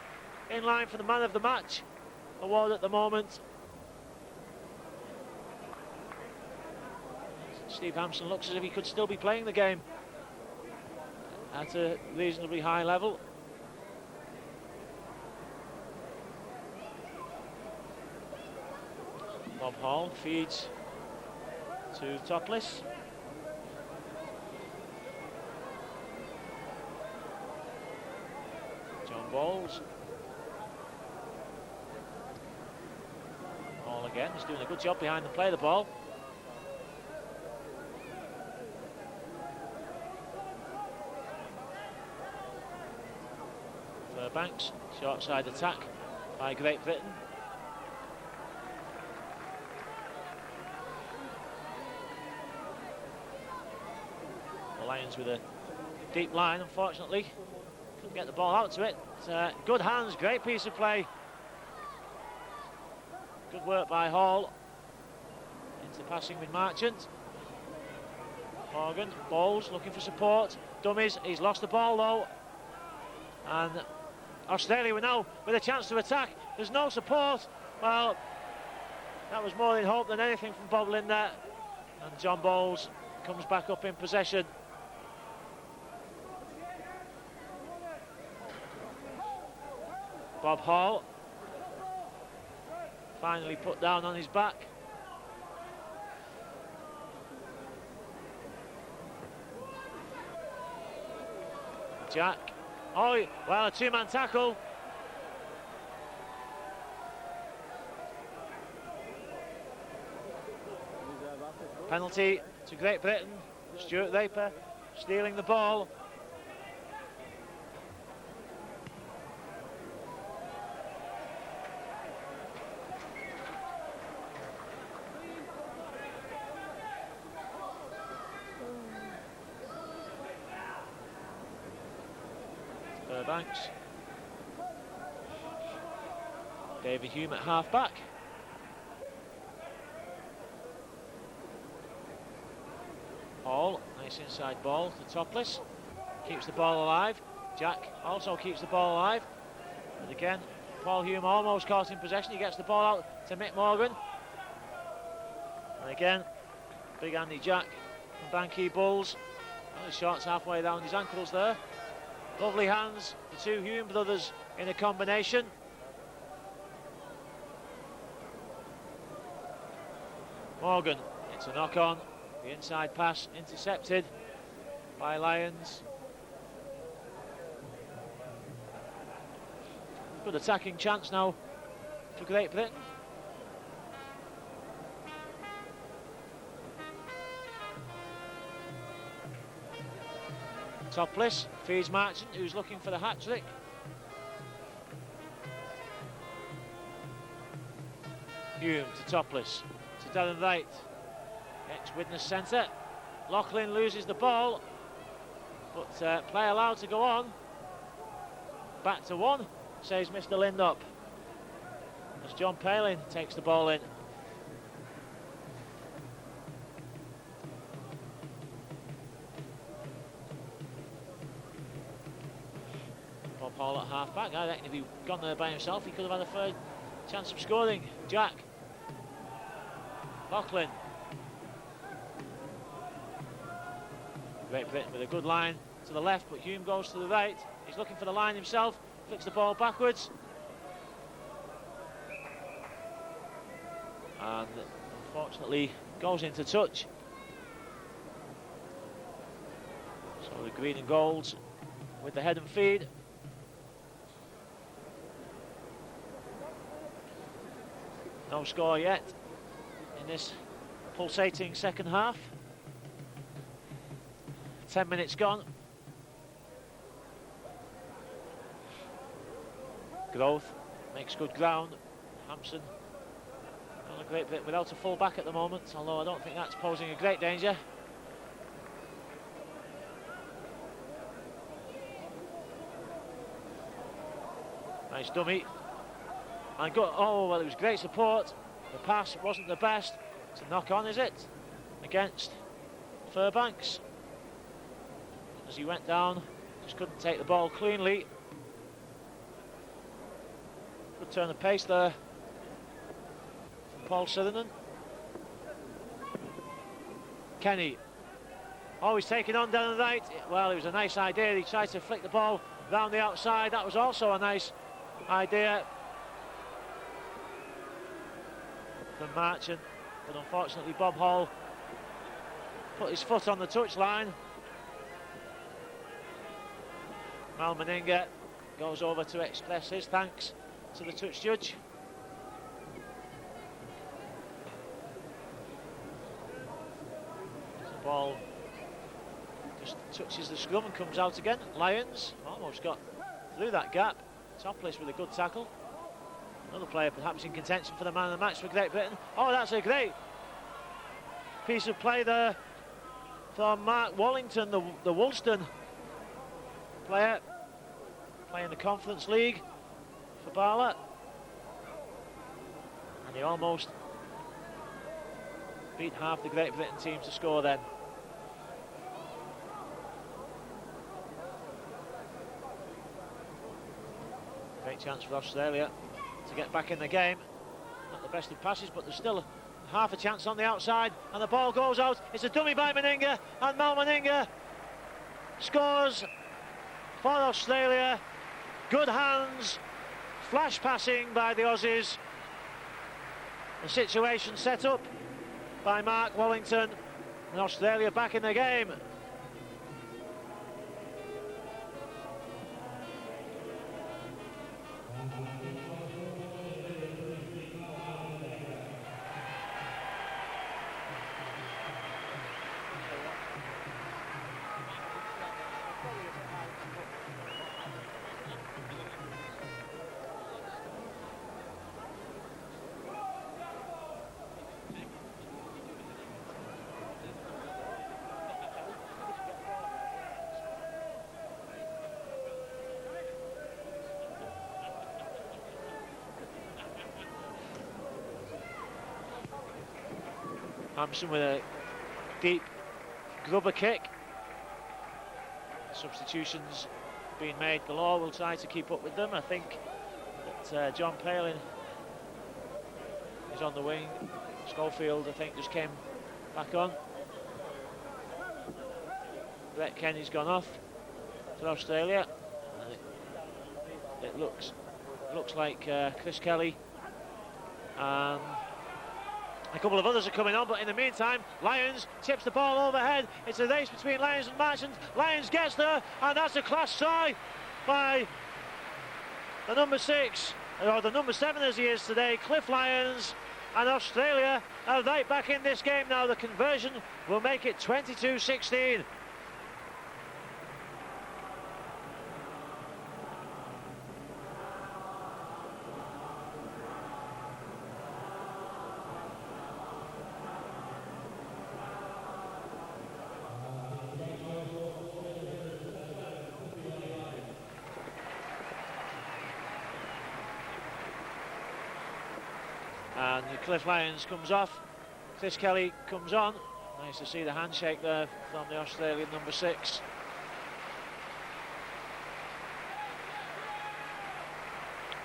in line for the man of the match award at the moment. Steve Hampson looks as if he could still be playing the game at a reasonably high level. Bob Hall feeds to Topless. Bowles. Hall again, he's doing a good job behind the play of the ball. Fairbanks, short side attack by Great Britain. The Lions with a deep line, unfortunately. Couldn't get the ball out to it. Good hands, great piece of play. Good work by Hall. Into passing with Marchant. Morgan, Bowles looking for support. Dummies, he's lost the ball though. And Australia were now with a chance to attack. There's no support. Well, that was more in hope than anything from Bob Lindner. And John Bowles comes back up in possession. Bob Hall finally put down on his back. Jack. Oh, well, a two-man tackle. Penalty to Great Britain. Stuart Laper stealing the ball. Fairbanks. David Hume at half-back. Hall, nice inside ball to Topless. Keeps the ball alive. Jack also keeps the ball alive. And again, Paul Hume almost caught in possession. He gets the ball out to Mick Morgan. And again, big Andy Jack from Bankhead Bulls. Well, his short's halfway down his ankles there. Lovely hands, the two Hume brothers in a combination. Morgan, it's a knock on. The inside pass intercepted by Lions. Good attacking chance now for Great Britain. Topless feeds Marchant, who's looking for the hat-trick. Hume to Topless, to Darren Wright, ex-Widnes centre. Loughlin loses the ball, but play allowed to go on. Back to one, says Mr. Lindop, as John Palin takes the ball in. Bob Hall at half-back. I reckon if he'd gone there by himself, he could have had a third chance of scoring. Jack. Loughlin. Great Britain with a good line to the left, but Hume goes to the right. He's looking for the line himself, flicks the ball backwards. And unfortunately goes into touch. So the green and golds with the head and feed. No score yet in this pulsating second half. 10 minutes gone. Growth makes good ground. Hampson on a great bit without a full back at the moment, although I don't think that's posing a great danger. Nice dummy. And go, oh, well, it was great support. The pass wasn't the best. It's a knock on, is it? Against Fairbanks. As he went down, just couldn't take the ball cleanly. Good turn of pace there from Paul Sutherland. Kenny. Oh, he's taking on down the right. Well, it was a nice idea. He tried to flick the ball round the outside. That was also a nice idea from Marchant, but unfortunately Bob Hall put his foot on the touchline. Mal Meninga goes over to express his thanks to the touch judge. The ball just touches the scrum and comes out again. Lyons almost got through that gap. Topless with a good tackle. Another player perhaps in contention for the man of the match for Great Britain. Oh, that's a great piece of play there from Mark Wallington, the Woolston player, playing the Conference League for Barla. And he almost beat half the Great Britain team to score then. Great chance for Australia to get back in the game. Not the best of passes, but there's still half a chance on the outside, and the ball goes out. It's a dummy by Meninga, and Mal Meninga scores for Australia. Good hands, flash passing by the Aussies. The situation set up by Mark Wallington, and Australia back in the game. Hampson with a deep grubber kick. Substitutions being made galore. We'll try to keep up with them. I think that John Palin is on the wing. Schofield, I think, just came back on. Brett Kenny's gone off for Australia. It looks like Chris Kelly and a couple of others are coming on, but in the meantime, Lyons tips the ball overhead. It's a race between Lyons and Marchant. Lyons gets there, and that's a class try by the number 6, or the number 7 as he is today, Cliff Lyons, and Australia are right back in this game now. The conversion will make it 22-16. And Cliff Lyons comes off, Chris Kelly comes on. Nice to see the handshake there from the Australian number 6.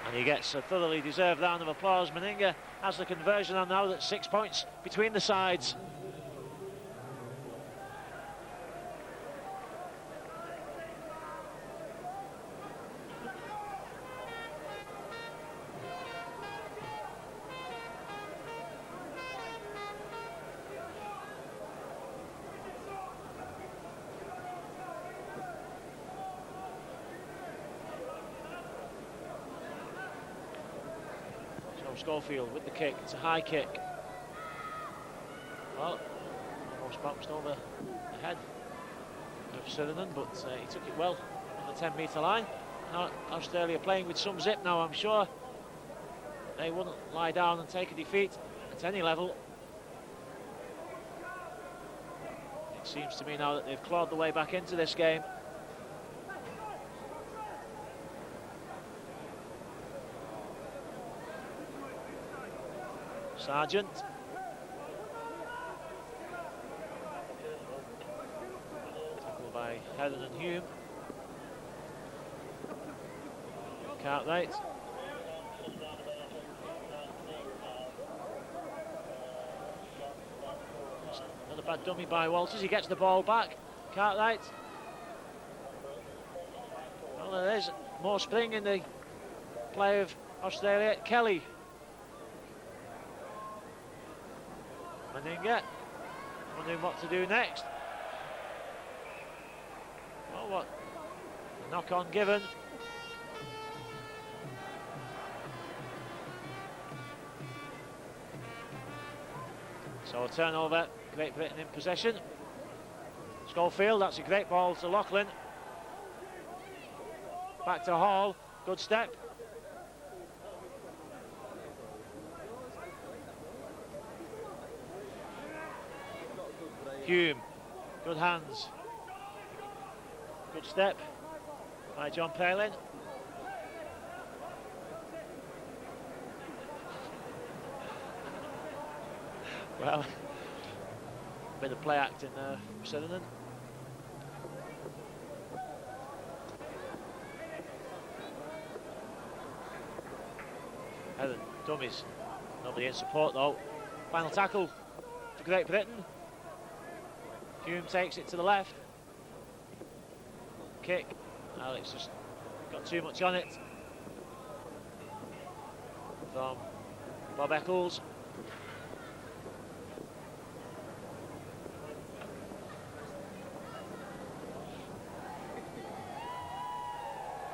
And he gets a thoroughly deserved round of applause. Meninga has the conversion, and now that's 6 points between the sides. Schofield with the kick. It's a high kick. Well, almost bounced over the head of Sutherland, but he took it well on the 10-metre line. Now Australia playing with some zip now. I'm sure they wouldn't lie down and take a defeat at any level. It seems to me now that they've clawed the way back into this game. Sargent. Tackle by Heron and Hume. Cartwright. Not a bad dummy by Walters. He gets the ball back. Cartwright. Well, there is more spring in the play of Australia. Kelly. Meninga, wondering what to do next. Well, what? Knock on given. So a turnover, Great Britain in possession. Schofield, that's a great ball to Loughlin. Back to Hall, good step. Hume, good hands, good step by John Palin. Well, a bit of play acting there from Sutherland. Heron, dummies, nobody in support though. Final tackle for Great Britain. Hume takes it to the left. Kick. Alex just got too much on it. From Bob Eccles.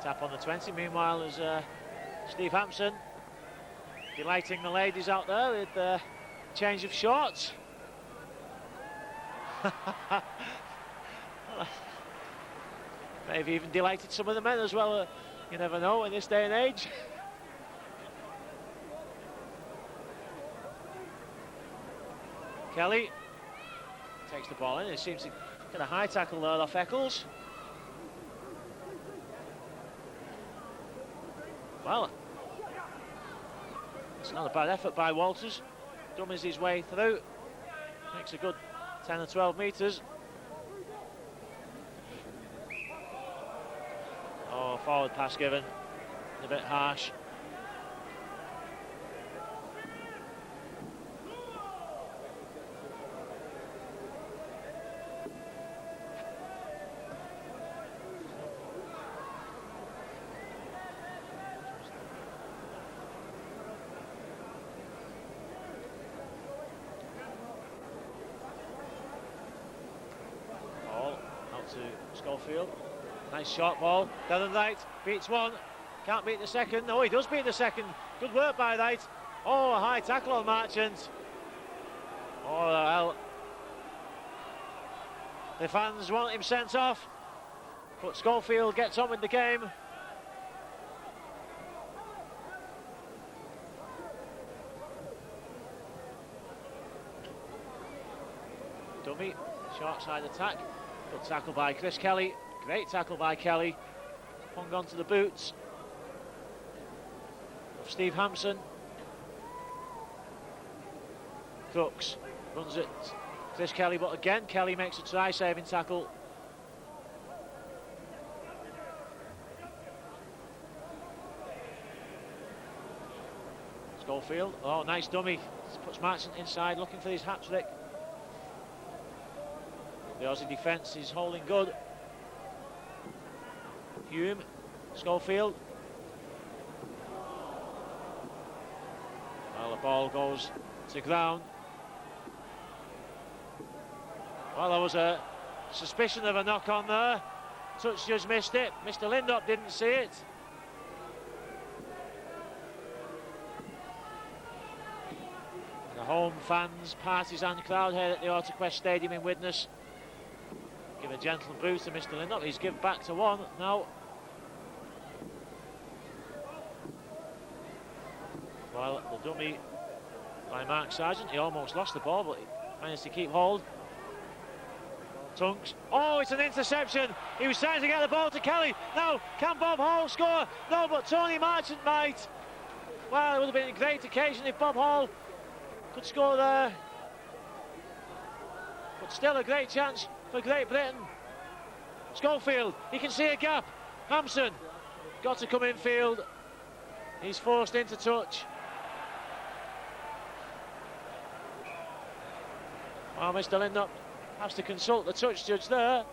Tap on the 20. Meanwhile, there's Steve Hampson delighting the ladies out there with a change of shorts. Maybe even delighted some of the men as well. You never know in this day and age. Kelly takes the ball in. He seems to get a high tackle there off Eccles. Well, it's not a bad effort by Walters. Dummies his way through. Makes a good 10 or 12 metres. Oh, forward pass given. A bit harsh. To Schofield, nice short ball, down the right, beats one, Can't beat the second. No, he does beat the second. Good work by Wright. Oh, a high tackle on Marchant. Oh, well. The fans want him sent off, but Schofield gets on with the game. Dummy, short side attack. Good tackle by Chris Kelly. Great tackle by Kelly. Hung on to the boots of Steve Hampson. Crooks runs it. Chris Kelly, but again Kelly makes a try-saving tackle. Schofield, oh, nice dummy. Puts Marchant inside, looking for his hat-trick. The Aussie defence is holding good. Hume, Schofield. Well, the ball goes to ground. Well, there was a suspicion of a knock on there. Touch judge missed it. Mr. Lindop didn't see it. The home fans, partisan crowd here at the AutoQuest Stadium in Widnes. Give a gentle boot to Mr. Lindop. He's given back to one now. Well, the dummy by Mark Sargent. He almost lost the ball, but he managed to keep hold. Tunks. Oh, it's an interception. He was trying to get the ball to Kelly. Now, can Bob Hall score? No, but Tony Marchant might. Well, it would have been a great occasion if Bob Hall could score there. But still a great chance for Great Britain. Schofield, he can see a gap. Hampson got to come infield. He's forced into touch. Well, Mr. Lindop has to consult the touch judge there.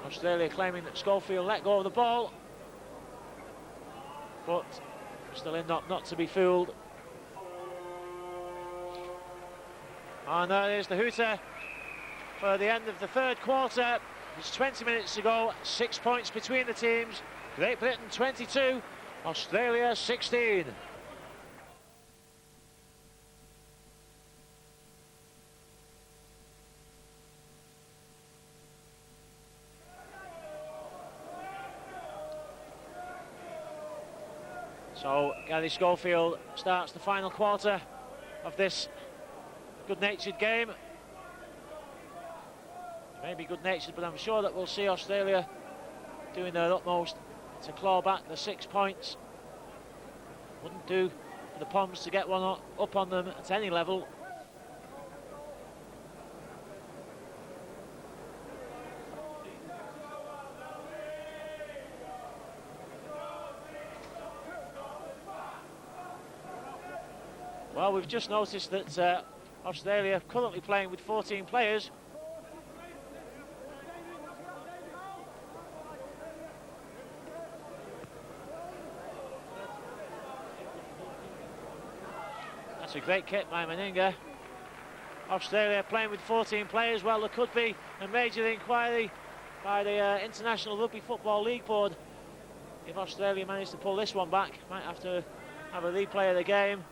Australia claiming that Schofield let go of the ball, but Mr. Lindop not to be fooled. And there is the hooter for the end of the third quarter. It's 20 minutes to go, 6 points between the teams. Great Britain 22, Australia 16. So Gary Schofield starts the final quarter of this good-natured game. He may be good-natured, but I'm sure that we'll see Australia doing their utmost to claw back the 6 points. Wouldn't do for the Poms to get one up on them at any level. Well, we've just noticed that Australia are currently playing with 14 players. That's a great kick by Meninga. Australia playing with 14 players. Well, there could be a major inquiry by the International Rugby Football League Board. If Australia manage to pull this one back, might have to have a replay of the game.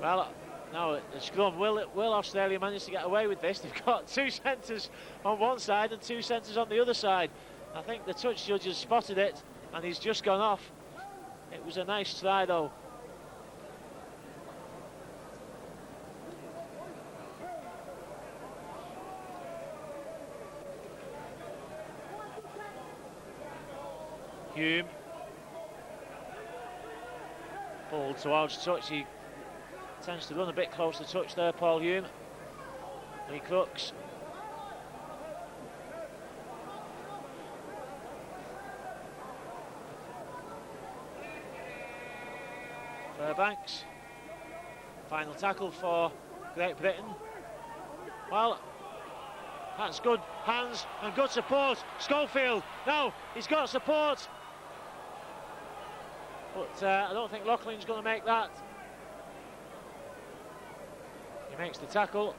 Well, now the scrum, will Australia manage to get away with this? They've got two centres on one side and two centres on the other side. I think the touch judge has spotted it and he's just gone off. It was a nice try though. Hume. Ball towards touch. He tends to run a bit close to touch there, Paul Hume. Lee Crooks. Fairbanks. Final tackle for Great Britain. Well, That's good hands and good support. Schofield, now he's got support. But I don't think Loughlin's going to make that. He makes the tackle.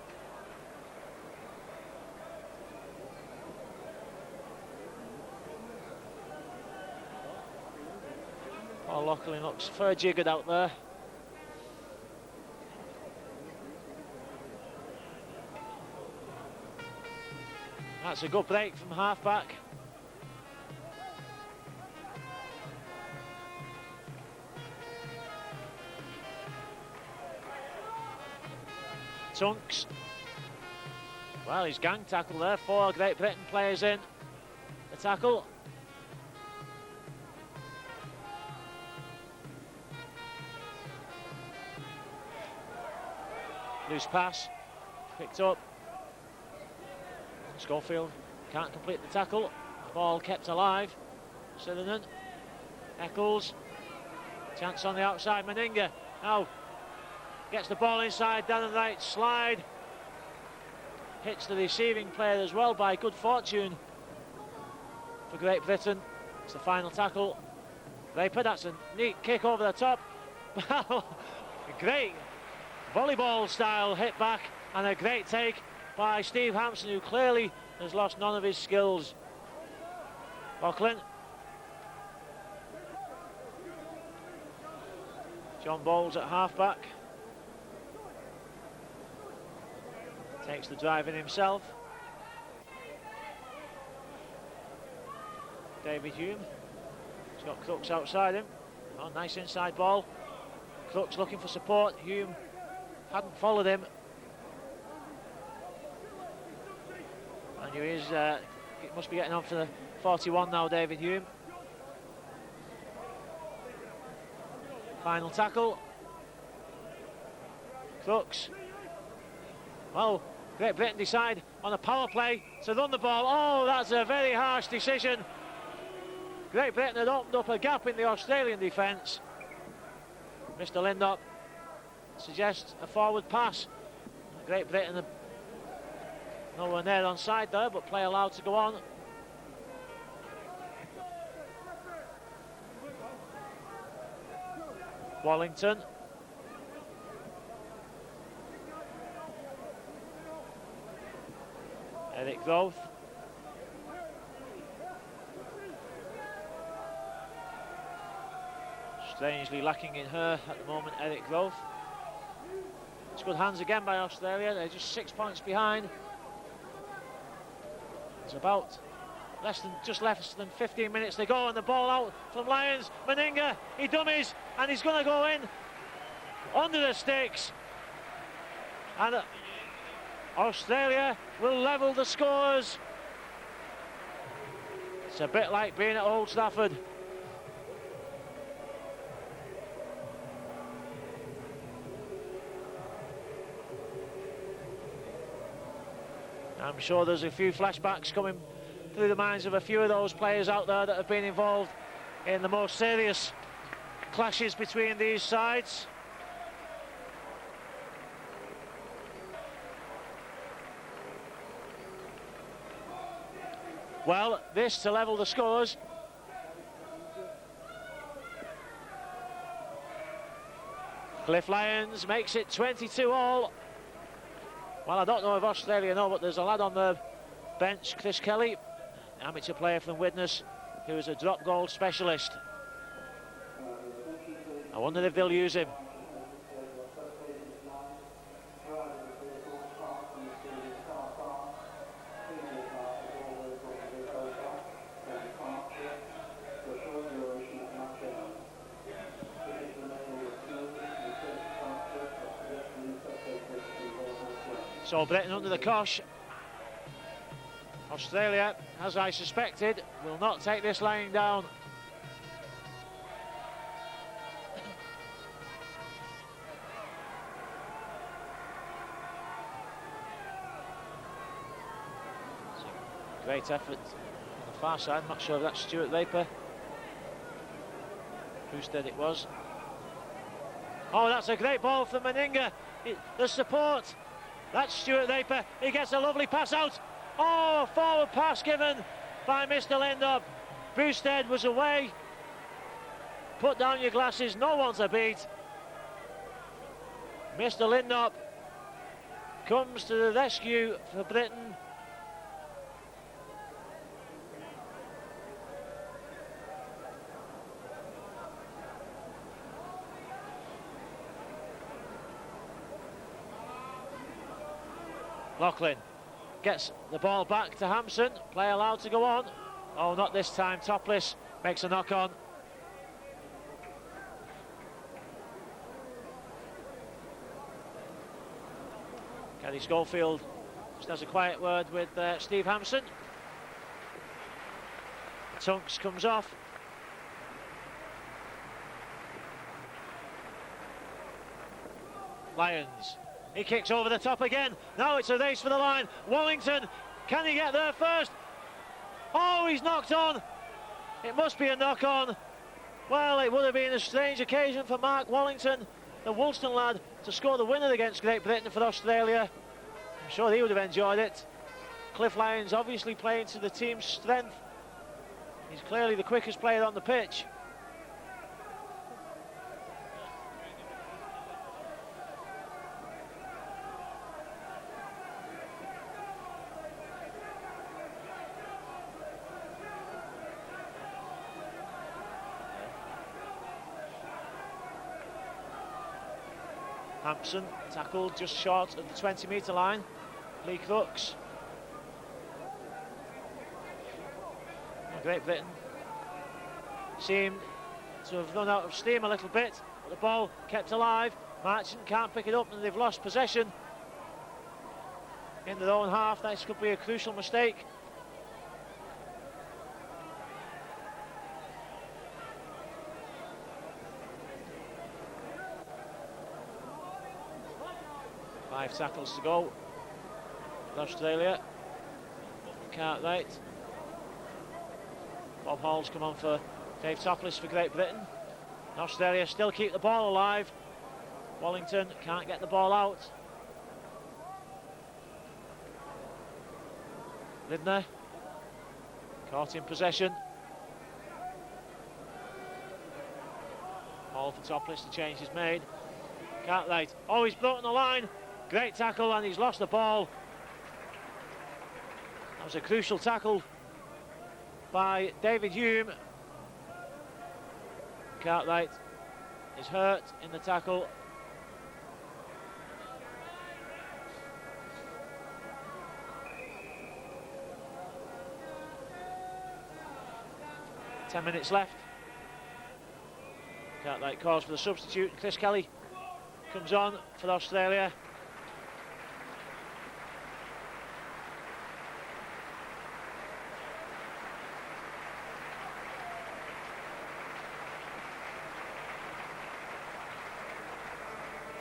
Paul Loughlin looks fair jiggered out there. That's a good break from half-back. Tunks. Well, he's gang tackle there. 4 Great Britain players in the tackle. Loose pass, picked up. Schofield can't complete the tackle. Ball kept alive. Sutherland, Eccles, chance on the outside. Meninga now gets the ball inside, down the right slide. Hits the receiving player as well by good fortune for Great Britain. It's the final tackle. Raper, that's a neat kick over the top. Great volleyball style hit back and a great take by Steve Hampson, who clearly has lost none of his skills. Loughlin. John Bowles at half-back. Takes the drive in himself. David Hume. He's got Crooks outside him. Oh, nice inside ball. Crooks looking for support. Hume hadn't followed him. And he is, it must be getting on for the 41 now, David Hume. Final tackle. Crooks. Well, Great Britain decide on a power play to run the ball. Oh, that's a very harsh decision. Great Britain had opened up a gap in the Australian defence. Mr. Lindop suggests a forward pass. Great Britain nowhere near onside there, but play allowed to go on. Wallington. Eric Groth. Strangely lacking in her at the moment, Eric Groth. It's good hands again by Australia. They're just 6 points behind. It's about just less than 15 minutes to go, and the ball out from Lyons. Meninga, he dummies, and he's going to go in under the sticks. And Australia will level the scores. It's a bit like being at Old Trafford. I'm sure there's a few flashbacks coming through the minds of a few of those players out there that have been involved in the most serious clashes between these sides. Well, this to level the scores. Cliff Lyons makes it 22-all. Well, I don't know if Australia know, but there's a lad on the bench, Chris Kelly, amateur player from Widnes, who is a drop goal specialist. I wonder if they'll use him. So Britain under the cosh. Australia, as I suspected, will not take this lying down. Great effort on the far side. I'm not sure if that's Stuart Raper who said it was. Oh, that's a great ball from Meninga. The support. That's Stuart Raper. He gets a lovely pass out. Oh, a forward pass given by Mr. Lindop. Boosted was away. Put down your glasses, no one's a beat. Mr. Lindop comes to the rescue for Britain. Loughlin gets the ball back to Hampson. Play allowed to go on. Oh, not this time. Topless makes a knock on. Kelly Schofield just has a quiet word with Steve Hampson. Tunks comes off. Lyons. He kicks over the top again. Now it's a race for the line. Wallington, can he get there first? Oh, he's knocked on. It must be a knock on. Well, it would have been a strange occasion for Mark Wallington, the Woolston lad, to score the winner against Great Britain for Australia. I'm sure he would have enjoyed it. Cliff Lyons obviously playing to the team's strength. He's clearly the quickest player on the pitch. Hampson tackled just short of the 20-metre line. Lee Crooks. Great Britain seem to have run out of steam a little bit, but the ball kept alive. Marchant can't pick it up and they've lost possession in their own half. This could be a crucial mistake. Five tackles to go for Australia. Cartwright. Bob Hall's come on for Dave Topless for Great Britain. Australia still keep the ball alive. Wallington can't get the ball out. Lidner caught in possession. Hall for Topless, the change is made. Cartwright, oh, he's broken the line. Great tackle and he's lost the ball. That was a crucial tackle by David Hume. Cartwright is hurt in the tackle. Ten minutes left. Cartwright calls for the substitute. Chris Kelly comes on for Australia.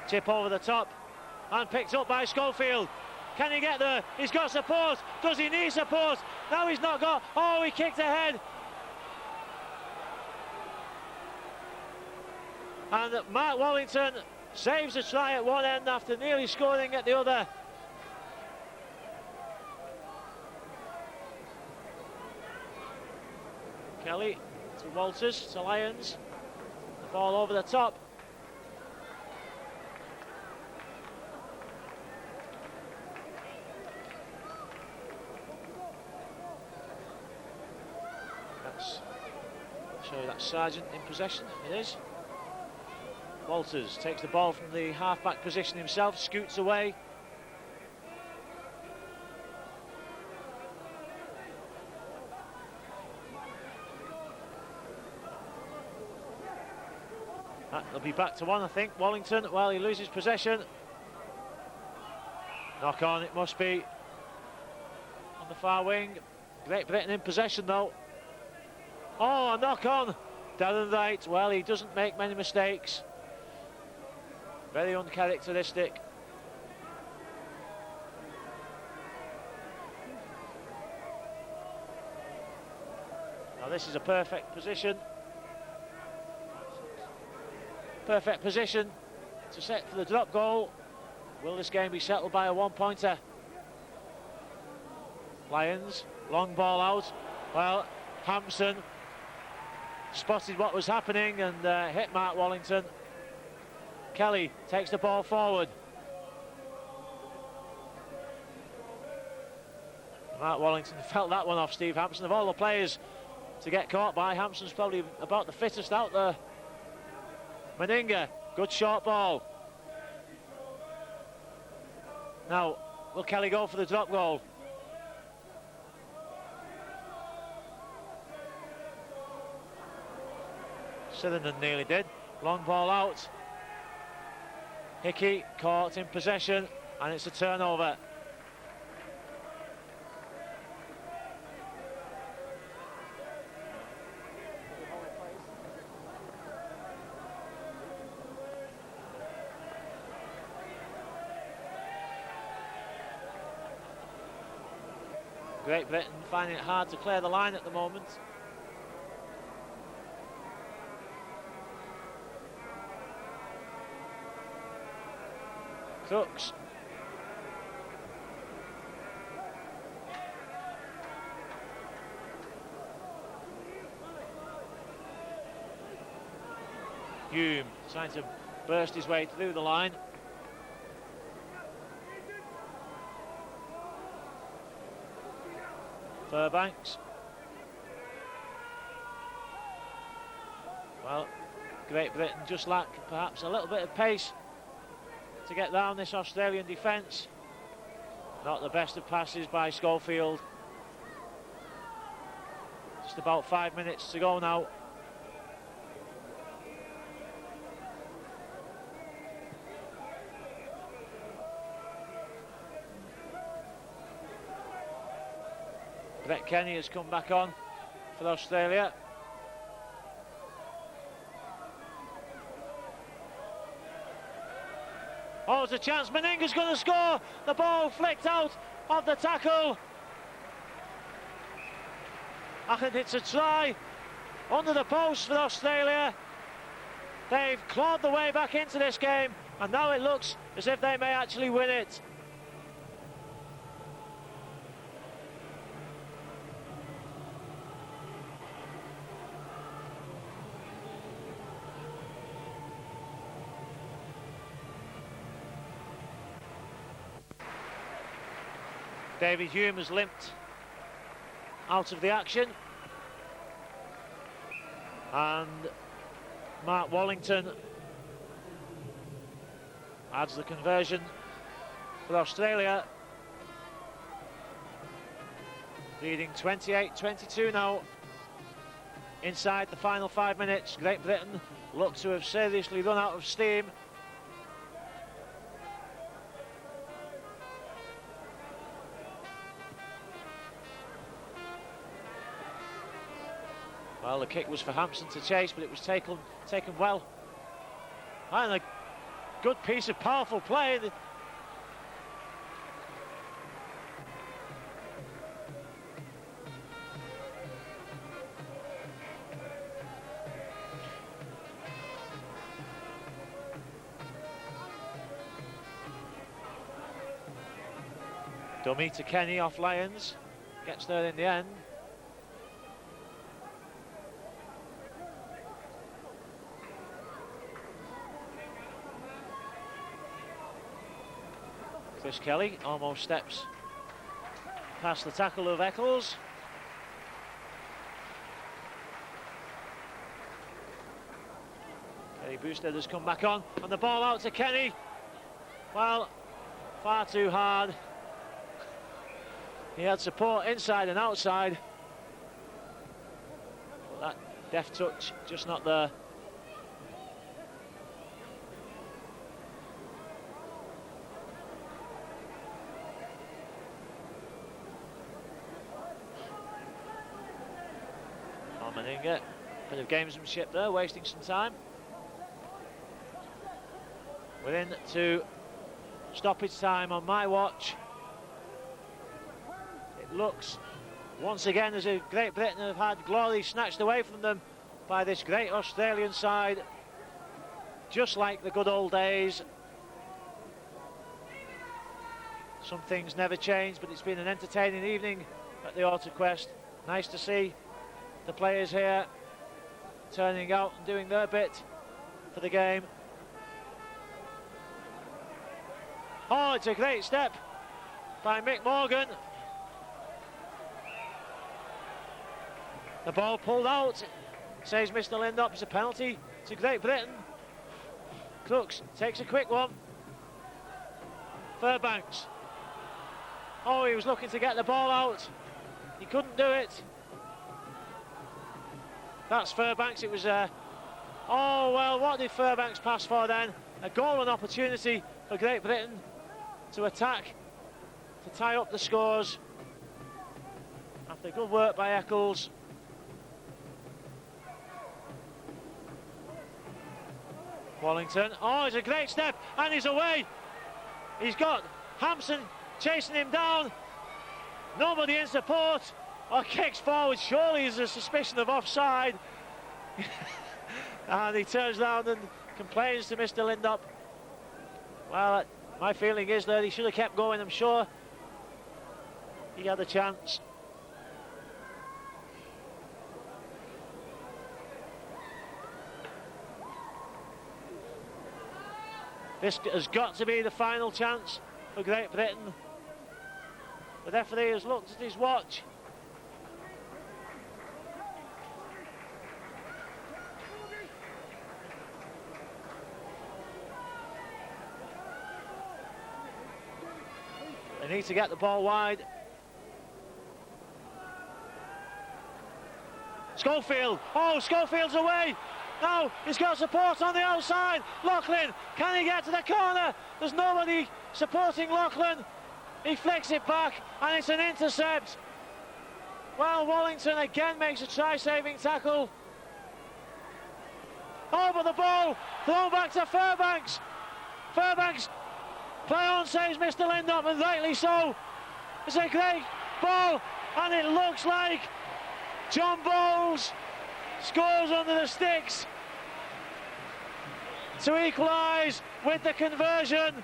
Tip over the top and picked up by Schofield. Can he get there? He's got support. Does he need support? No, he's not got. Oh, he kicked ahead. And Mark Wallington saves a try at one end after nearly scoring at the other. Kelly to Walters, to Lyons. The ball over the top. That's Sargent in possession. It is. Walters takes the ball from the half-back position himself, scoots away. They'll be back to one, I think. Wallington, while he loses possession. Knock on, it must be. On the far wing. Great Britain in possession, though. Oh, a knock on. Darren Wright, well, he doesn't make many mistakes. Very uncharacteristic. Now this is a perfect position. Perfect position to set for the drop goal. Will this game be settled by a one-pointer? Lyons, long ball out. Well, Hampson spotted what was happening and hit Mark Wallington. Kelly takes the ball forward. Mark Wallington felt that one off Steve Hampson. Of all the players to get caught by, Hampson's probably about the fittest out there. Meninga, good short ball. Now, will Kelly go for the drop goal? Sitherton nearly did. Long ball out. Hickey caught in possession, and it's a turnover. Great Britain finding it hard to clear the line at the moment. Crooks. Hume trying to burst his way through the line. Fairbanks. Well, Great Britain just lack perhaps a little bit of pace to get down this Australian defence. Not the best of passes by Schofield. Just about 5 minutes to go now. Brett Kenny has come back on for Australia. Oh, there's a chance. Meninga's going to score. The ball flicked out of the tackle. I think it's a try under the post for Australia. They've clawed the way back into this game, and now it looks as if they may actually win it. David Hume has limped out of the action, and Mark Wallington adds the conversion for Australia, leading 28-22 now inside the final 5 minutes. Great Britain look to have seriously run out of steam. Well, the kick was for Hampson to chase, but it was taken well. And a good piece of powerful play. Dummy to Kenny off Lyons. Gets there in the end. Chris Kelly almost steps past the tackle of Eccles. Kelly Boosted has come back on, and the ball out to Kenny. Well, far too hard. He had support inside and outside. But that deft touch just not there. Meninga, bit of gamesmanship there, wasting some time. We're into stoppage time on my watch. It looks once again as if Great Britain have had glory snatched away from them by this great Australian side, just like the good old days. Some things never change, but it's been an entertaining evening at the AutoQuest. Nice to see the players here turning out and doing their bit for the game. Oh, it's a great step by Mick Morgan. The ball pulled out, says Mr. Lindop. It's a penalty to Great Britain. Crooks takes a quick one. Fairbanks. Oh, he was looking to get the ball out. He couldn't do it. That's Fairbanks. It was oh, well, what did Fairbanks pass for then? A goal and opportunity for Great Britain to attack, to tie up the scores. After good work by Eccles. Wallington, oh, it's a great step, and he's away. He's got Hampson chasing him down. Nobody in support, or kicks forward. Surely there's a suspicion of offside. And he turns around and complains to Mr. Lindop. Well, my feeling is that he should have kept going. I'm sure he had a chance. This has got to be the final chance for Great Britain. The referee has looked at his watch. They need to get the ball wide. Schofield, oh, Schofield's away. Now he's got support on the outside. Loughlin, can he get to the corner? There's nobody supporting Loughlin. He flicks it back and it's an intercept. Well, Wallington again makes a try-saving tackle. Oh, but the ball thrown back to Fairbanks. Fairbanks, play on, says Mr. Lindop, and rightly so. It's a great ball, and it looks like John Bowles scores under the sticks to equalise with the conversion.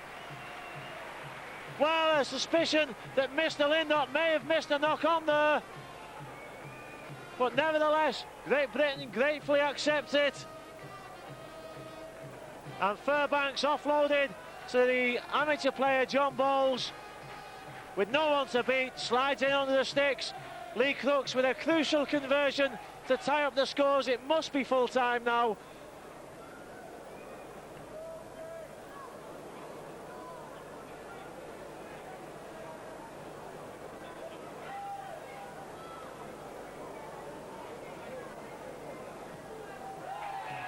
Well, a suspicion that Mr. Lindop may have missed a knock on there, but nevertheless, Great Britain gratefully accepts it. And Fairbanks offloaded to the amateur player John Bowles with no one to beat, slides in under the sticks. Lee Crooks with a crucial conversion to tie up the scores. It must be full time now.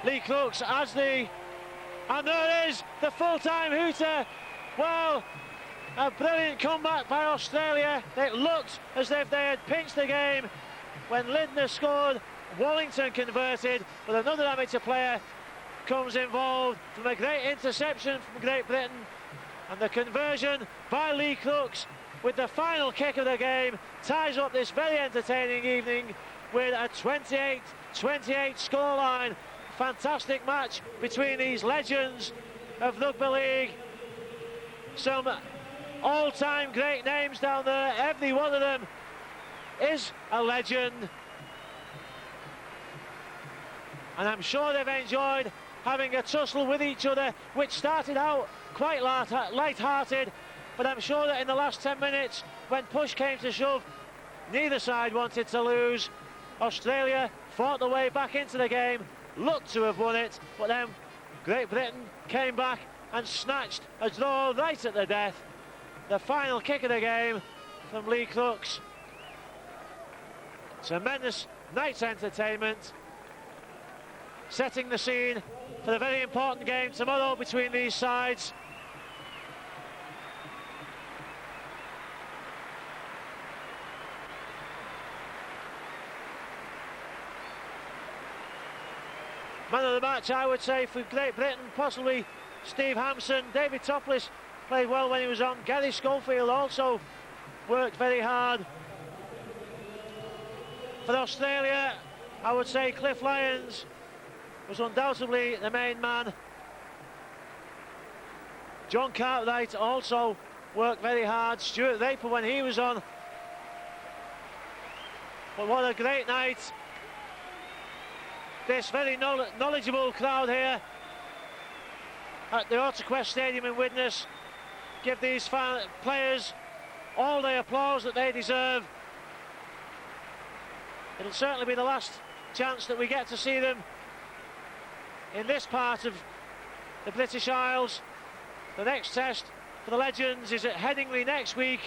Lee Crooks as the, and there is the full-time hooter. Well, a brilliant comeback by Australia. It looked as if they had pinched the game when Lindner scored. Wallington converted, but another amateur player comes involved from a great interception from Great Britain, and the conversion by Lee Crooks with the final kick of the game ties up this very entertaining evening with a 28-28 scoreline. Fantastic match between these legends of rugby league. Some all-time great names down there. Every one of them is a legend. And I'm sure they've enjoyed having a tussle with each other, which started out quite light-hearted, but I'm sure that in the last 10 minutes, when push came to shove, neither side wanted to lose. Australia fought their way back into the game, looked to have won it, but then Great Britain came back and snatched a draw right at the death. The final kick of the game from Lee Crooks. Tremendous night's entertainment, setting the scene for the very important game tomorrow between these sides. Man of the match, I would say, for Great Britain, possibly Steve Hampson. David Topless played well when he was on. Gary Schofield also worked very hard. For Australia, I would say Cliff Lyons was undoubtedly the main man. John Cartwright also worked very hard. Stuart Raper, when he was on, But what a great night. This very knowledgeable crowd here at the AutoQuest Stadium in Widnes give these players all the applause that they deserve. It'll certainly be the last chance that we get to see them in this part of the British Isles. The next test for the Legends is at Headingley next week.